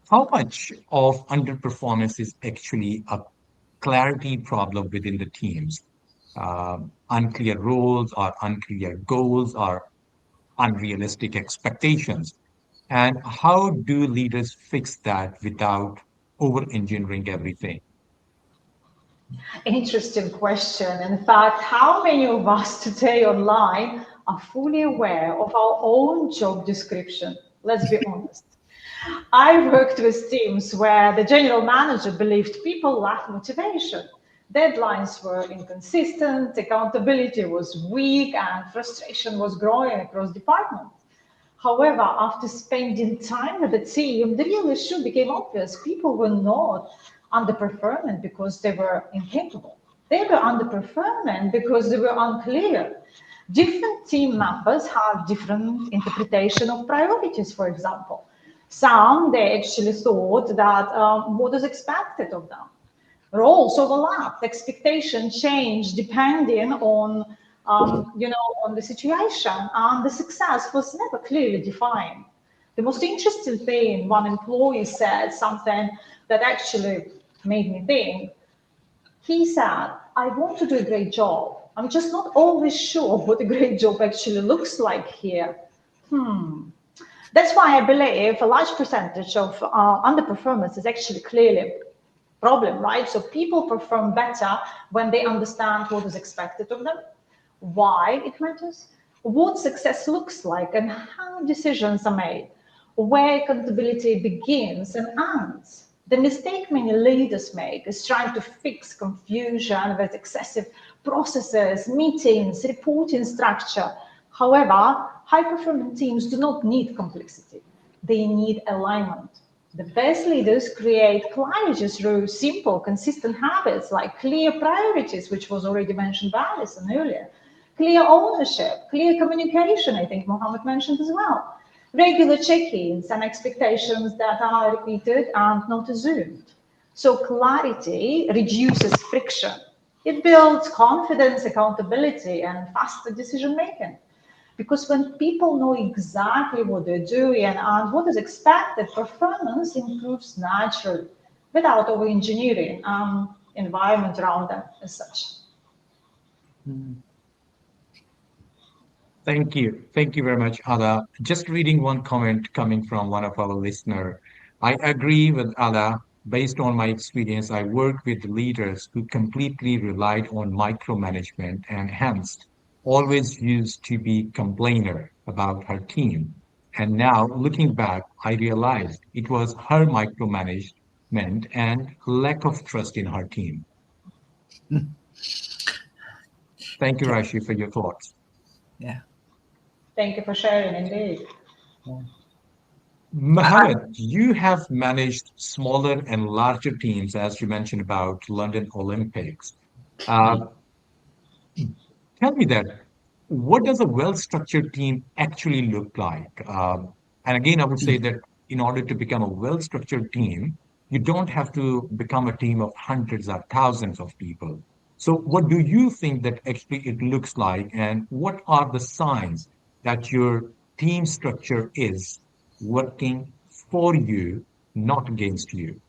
how much of underperformance is actually a clarity problem within the teams? Unclear roles, or unclear goals, or unrealistic expectations? And how do leaders fix that without over-engineering everything? Interesting question. In fact, how many of us today online are fully aware of our own job description? Let's be honest. I worked with teams where the general manager believed people lacked motivation. Deadlines were inconsistent, accountability was weak, and frustration was growing across departments. However, after spending time with the team, the real issue became obvious. People were not underperforming because they were incapable. They were underperforming because they were unclear. Different team members have different interpretation of priorities, for example. Some, they actually thought that what is expected of them. Roles overlapped, expectation changed depending on, on the situation, and the success was never clearly defined. The most interesting thing, one employee said something that actually made me think. He said, I want to do a great job. I'm just not always sure what a great job actually looks like here. That's why I believe a large percentage of underperformance is actually clearly a problem, right? So people perform better when they understand what is expected of them, why it matters, what success looks like, and how decisions are made, where accountability begins and ends. The mistake many leaders make is trying to fix confusion with excessive processes, meetings, reporting structure. However, high performing teams do not need complexity, they need alignment. The best leaders create clarity through simple, consistent habits like clear priorities, which was already mentioned by Alison earlier, clear ownership, clear communication, I think Mohammed mentioned as well, regular check-ins and expectations that are repeated and not assumed. So clarity reduces friction. It builds confidence, accountability, and faster decision making. Because when people know exactly what they're doing and what is expected, performance improves naturally without over engineering environment around them as such. Thank you. Thank you very much, Ada. Just reading one comment coming from one of our listener. I agree with Ada. Based on my experience, I worked with leaders who completely relied on micromanagement and hence always used to be complainer about her team. And now, looking back, I realized it was her micromanagement and lack of trust in her team. Thank you, Okay. Rashi, for your thoughts. Yeah. Thank you for sharing, indeed. Mohammed, you have managed smaller and larger teams, as you mentioned about London Olympics. Uh, Tell me that, what does a well-structured team actually look like? And again, I would say that in order to become a well-structured team, you don't have to become a team of hundreds or thousands of people. So, what do you think that actually it looks like, and what are the signs that your team structure is working for you, not against you?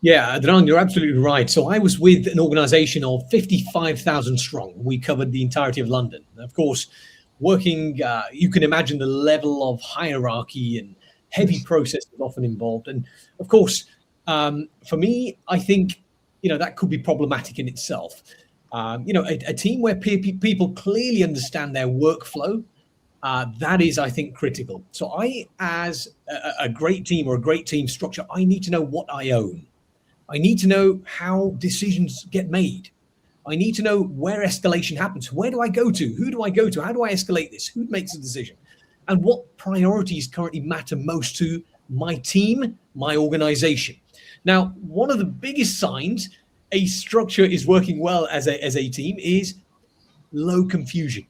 Yeah, Adnan, you're absolutely right. So I was with an organization of 55,000 strong. We covered the entirety of London. Of course, working, you can imagine the level of hierarchy and heavy processes often involved. And of course, for me, I think, that could be problematic in itself. A team where people clearly understand their workflow, that is, I think, critical. So as a great team or a great team structure, I need to know what I own. I need to know how decisions get made. I need to know where escalation happens. Where do I go to? Who do I go to? How do I escalate this? Who makes the decision? And what priorities currently matter most to my team, my organization? Now, one of the biggest signs a structure is working well as a team is low confusion.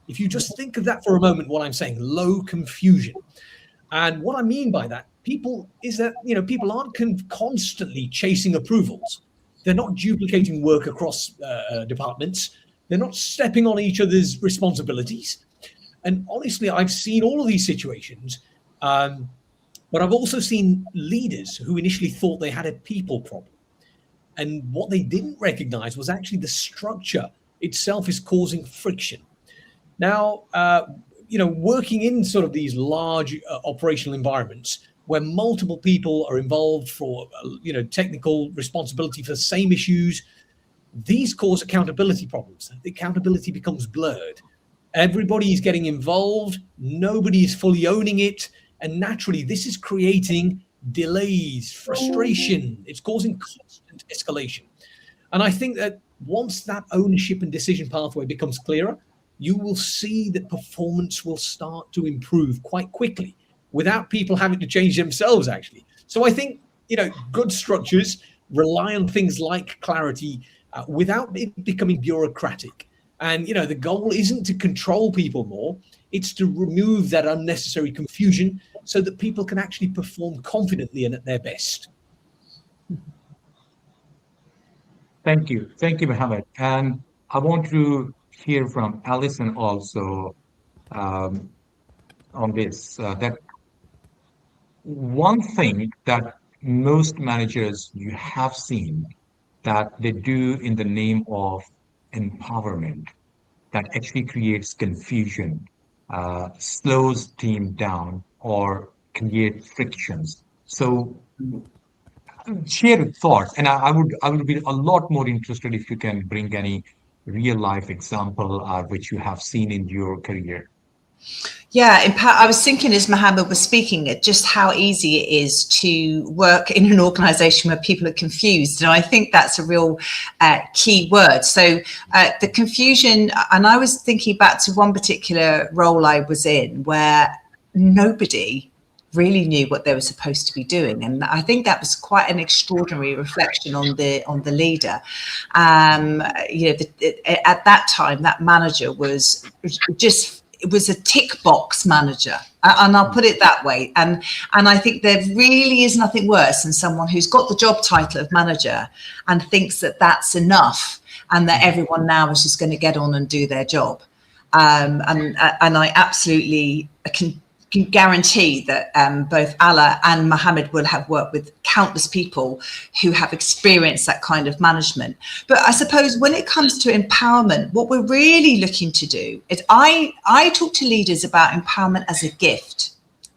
If you just think of that for a moment, what I'm saying, low confusion. And what I mean by that, people is that people aren't constantly chasing approvals. They're not duplicating work across departments. They're not stepping on each other's responsibilities. And honestly, I've seen all of these situations, but I've also seen leaders who initially thought they had a people problem, and what they didn't recognize was actually the structure itself is causing friction. Now, working in sort of these large operational environments where multiple people are involved for, technical responsibility for the same issues, these cause accountability problems. The accountability becomes blurred. Everybody is getting involved. Nobody is fully owning it. And naturally, this is creating delays, frustration. It's causing constant escalation. And I think that once that ownership and decision pathway becomes clearer, you will see that performance will start to improve quite quickly without people having to change themselves, actually. So I think, good structures rely on things like clarity without it becoming bureaucratic. And, the goal isn't to control people more, it's to remove that unnecessary confusion so that people can actually perform confidently and at their best. Thank you. Thank you, Mohammed. And I want to hear from Alison also um, on this. That one thing that most managers you have seen that they do in the name of empowerment that actually creates confusion, slows team down, or create frictions. So share your thoughts, and I would be a lot more interested if you can bring any real life example which you have seen in your career. Yeah, I was thinking as Mohammed was speaking it, just how easy it is to work in an organization where people are confused. And I think that's a real key word. So the confusion, and I was thinking back to one particular role I was in where nobody really knew what they were supposed to be doing, and I think that was quite an extraordinary reflection on the leader. At that time, that manager was just, it was a tick box manager, and I'll put it that way. And I think there really is nothing worse than someone who's got the job title of manager and thinks that that's enough, and that everyone now is just going to get on and do their job. And I absolutely can guarantee that both Allah and Mohammed will have worked with countless people who have experienced that kind of management. But I suppose when it comes to empowerment, what we're really looking to do is I talk to leaders about empowerment as a gift.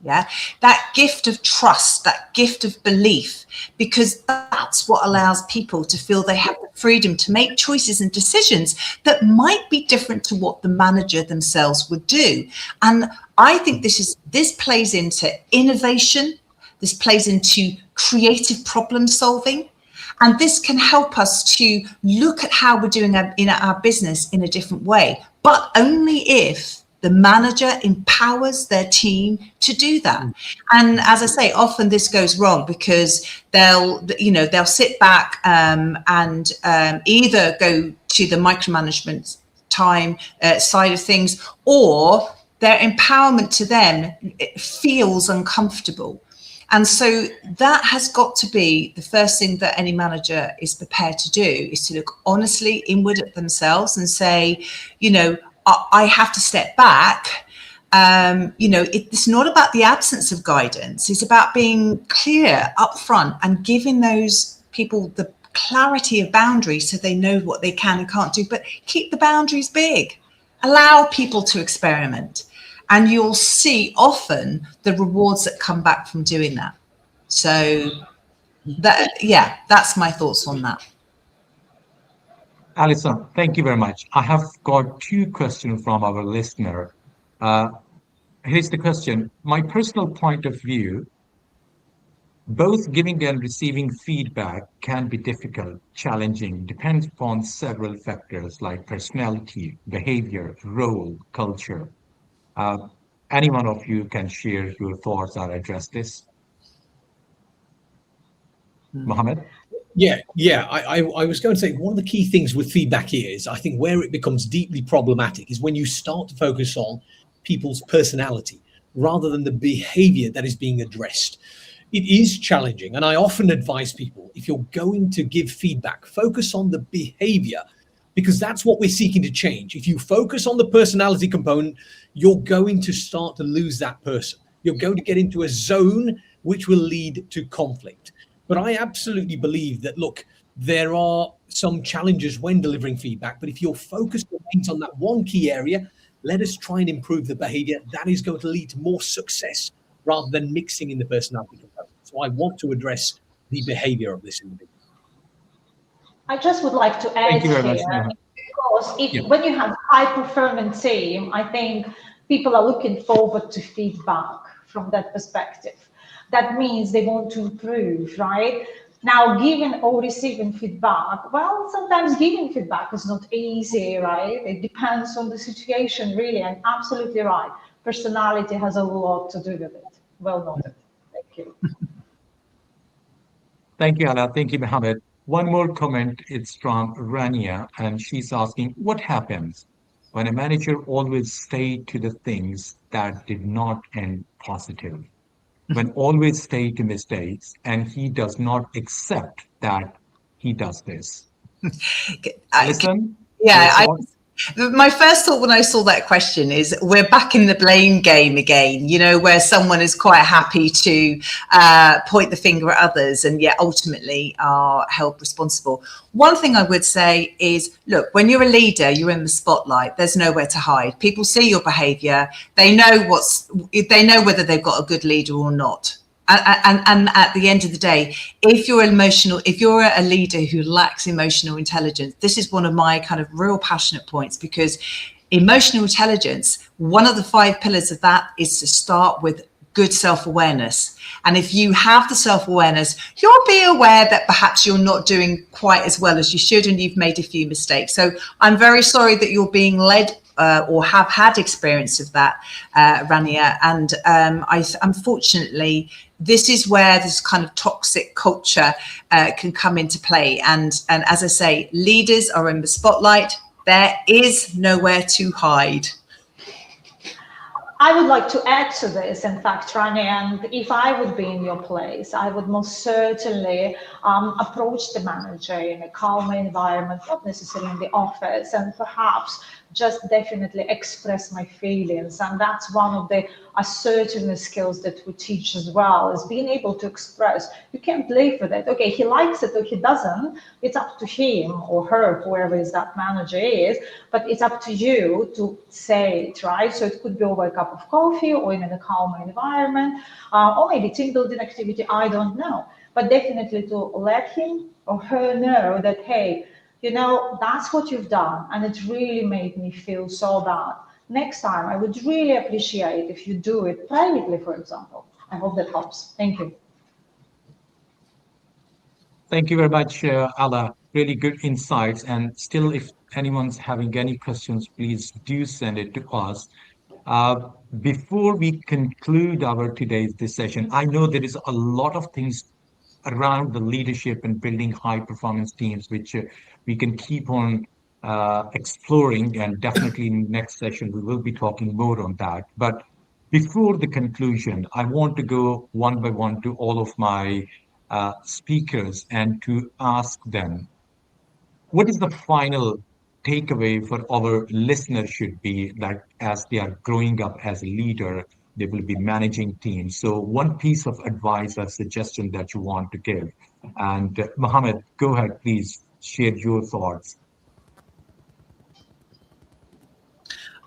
Yeah, that gift of trust, that gift of belief, because that's what allows people to feel they have the freedom to make choices and decisions that might be different to what the manager themselves would do. And I think this plays into innovation, this plays into creative problem solving, and this can help us to look at how we're doing in our business in a different way, but only if the manager empowers their team to do that. And as I say, often this goes wrong because they'll sit back and either go to the micromanagement side of things, or their empowerment to them, it feels uncomfortable. And so that has got to be the first thing that any manager is prepared to do, is to look honestly inward at themselves and say, I have to step back. It's not about the absence of guidance. It's about being clear up front and giving those people the clarity of boundaries so they know what they can and can't do, but keep the boundaries big. Allow people to experiment. And you'll see often the rewards that come back from doing that. So that's my thoughts on that. Alison, thank you very much. I have got two questions from our listener. Uh, Here's the question. My personal point of view, both giving and receiving feedback can be difficult, challenging, depends upon several factors like personality, behavior, role, culture. Uh, any one of you can share your thoughts or address this. Mohammed? Yeah. I was going to say one of the key things with feedback is, I think where it becomes deeply problematic is when you start to focus on people's personality rather than the behavior that is being addressed. It is challenging. And I often advise people, if you're going to give feedback, focus on the behavior, because that's what we're seeking to change. If you focus on the personality component, you're going to start to lose that person. You're going to get into a zone which will lead to conflict. But I absolutely believe that, look, there are some challenges when delivering feedback, but if your focus remains on that one key area, let us try and improve the behavior. That is going to lead to more success rather than mixing in the personality component. So I want to address the behavior of this individual. I just would like to add Thank you very much. here, because Yeah. when you have a high-performance team, I think people are looking forward to feedback from that perspective. That means they want to improve, right? Now, giving or receiving feedback, well, sometimes giving feedback is not easy, right? It depends on the situation, really, and absolutely right. Personality has a lot to do with it. Well noted. Thank you. Thank you, Ala. Thank you, Mohammed. One more comment. It's from Rania, and she's asking, what happens when a manager always stay to the things that did not end positive? When always stay to mistakes, and he does not accept that he does this. I, Alison, your yeah, thoughts? My first thought when I saw that question is we're back in the blame game again, you know, where someone is quite happy to point the finger at others and yet ultimately are held responsible. One thing I would say is, look, when you're a leader, you're in the spotlight. There's nowhere to hide. People see your behavior. They know whether they've got a good leader or not. And at the end of the day, if you're a leader who lacks emotional intelligence, this is one of my kind of real passionate points, because emotional intelligence, one of the 5 pillars of that is to start with good self-awareness. And if you have the self-awareness, you'll be aware that perhaps you're not doing quite as well as you should and you've made a few mistakes. So I'm very sorry that you're being led or have had experience of that, Rania. And unfortunately, this is where this kind of toxic culture can come into play. And as I say, leaders are in the spotlight. There is nowhere to hide. I would like to add to this, in fact, Rani, and if I would be in your place, I would most certainly approach the manager in a calm environment, not necessarily in the office, and perhaps just definitely express my feelings. And that's one of the assertiveness skills that we teach as well, is being able to express. You can't live with it. Okay, he likes it or he doesn't. It's up to him or her, whoever is that manager is, but it's up to you to say it, right? So it could be over a cup of coffee or in a calm environment, or maybe team building activity, I don't know. But definitely to let him or her know that, hey, you know, that's what you've done, and it really made me feel so bad. Next time, I would really appreciate if you do it privately, for example. I hope that helps. Thank you. Thank you very much, Ala. Really good insights. And still, if anyone's having any questions, please do send it to us. Uh, Before we conclude our today's this session, I know there is a lot of things around the leadership and building high performance teams, which we can keep on exploring. And definitely in the next session, we will be talking more on that. But before the conclusion, I want to go one by one to all of my speakers and to ask them, what is the final takeaway for our listeners should be that as they are growing up as a leader, they will be managing teams. So one piece of advice or suggestion that you want to give. And Mohammed, go ahead, please share your thoughts.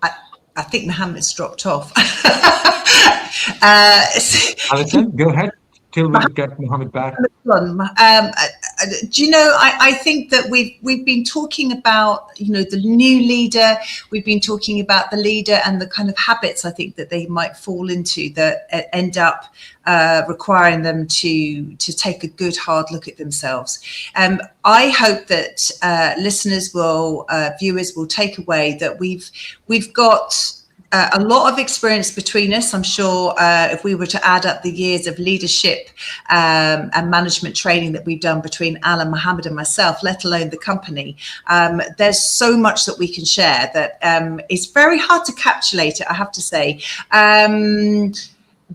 I think Mohammed's dropped off. Alison, go ahead till we get Mohammed back. Do you know, I think that we've been talking about, you know, the new leader. We've been talking about the leader and the kind of habits I think that they might fall into that end up requiring them to take a good hard look at themselves. I hope that listeners will, viewers will take away that we've got a lot of experience between us. I'm sure if we were to add up the years of leadership and management training that we've done between Alan, Mohammed and myself, let alone the company, there's so much that we can share that it's very hard to capsulate it, I have to say.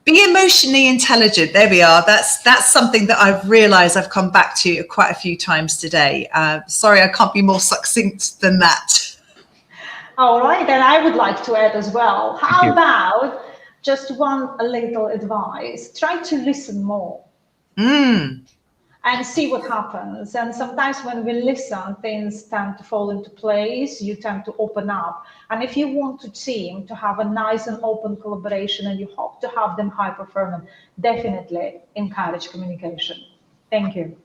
Be emotionally intelligent. There we are. That's something that I've realized I've come back to quite a few times today. Sorry, I can't be more succinct than that. All right, and I would like to add as well. How about just one little advice? Try to listen more and see what happens. And sometimes when we listen, things tend to fall into place. You tend to open up. And if you want a team to have a nice and open collaboration and you hope to have them high performing, definitely encourage communication. Thank you.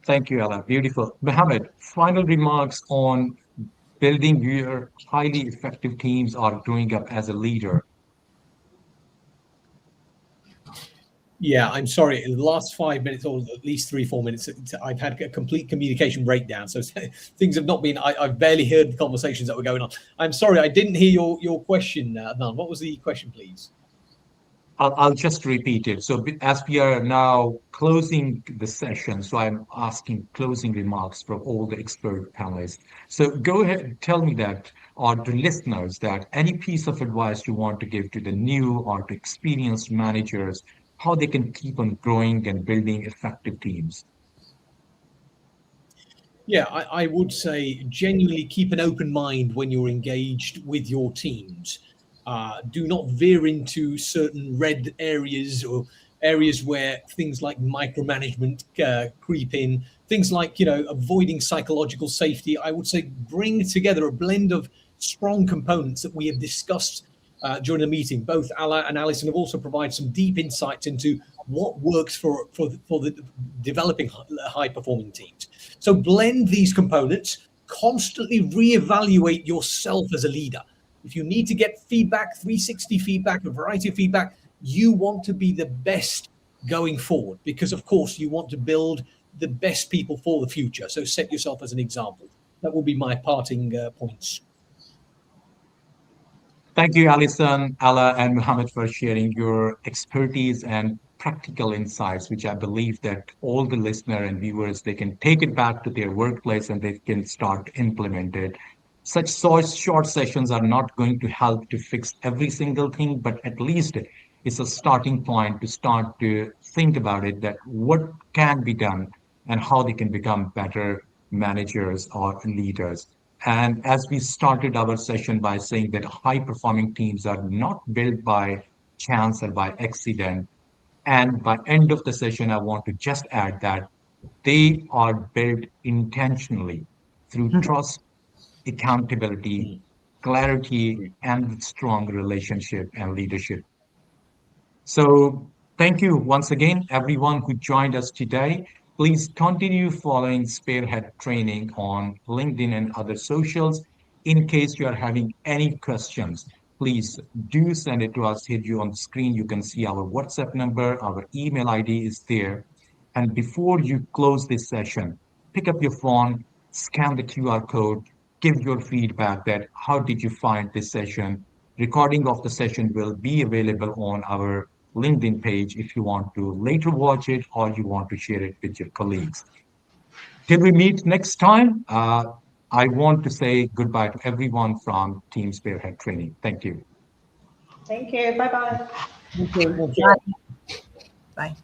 Thank you, Ella. Beautiful. Mohammed, final remarks on building your highly effective teams or growing up as a leader. Yeah, I'm sorry. In the last 5 minutes, or at least 3-4 minutes, I've had a complete communication breakdown. So things have not been. I've barely heard the conversations that were going on. I'm sorry, I didn't hear your question, Adnan. What was the question, please? I'll just repeat it. So as we are now closing the session, so I'm asking closing remarks from all the expert panelists. So go ahead and tell me that, or to listeners, that any piece of advice you want to give to the new or to experienced managers, how they can keep on growing and building effective teams. Yeah, I would say genuinely keep an open mind when you're engaged with your teams. Do not veer into certain red areas or areas where things like micromanagement creep in. Things like, avoiding psychological safety. I would say bring together a blend of strong components that we have discussed during the meeting. Both Ala and Alison have also provided some deep insights into what works for the developing high performing teams. So blend these components, constantly reevaluate yourself as a leader. If you need to get feedback, 360 feedback, a variety of feedback, you want to be the best going forward because, of course, you want to build the best people for the future. So set yourself as an example. That will be my parting points. Thank you, Alison, Ala, and Muhammad, for sharing your expertise and practical insights, which I believe that all the listener and viewers, they can take it back to their workplace and they can start to implement it. Such short sessions are not going to help to fix every single thing, but at least it's a starting point to start to think about it, that what can be done and how they can become better managers or leaders. And as we started our session by saying that high performing teams are not built by chance or by accident. And by end of the session, I want to just add that they are built intentionally through trust, accountability, Mm, clarity, agree. and strong relationship and leadership. So thank you once again, everyone who joined us today. Please continue following Spearhead Training on LinkedIn and other socials. In case you are having any questions, please do send it to us. Here you on the screen, you can see our WhatsApp number, our email ID is there. And before you close this session, pick up your phone, scan the QR code, give your feedback that how did you find this session. Recording of the session will be available on our LinkedIn page if you want to later watch it or you want to share it with your colleagues. Till we meet next time, I want to say goodbye to everyone from Team Spearhead Training. Thank you. Thank you. Bye bye. Thank you. Thank you. Bye. Bye.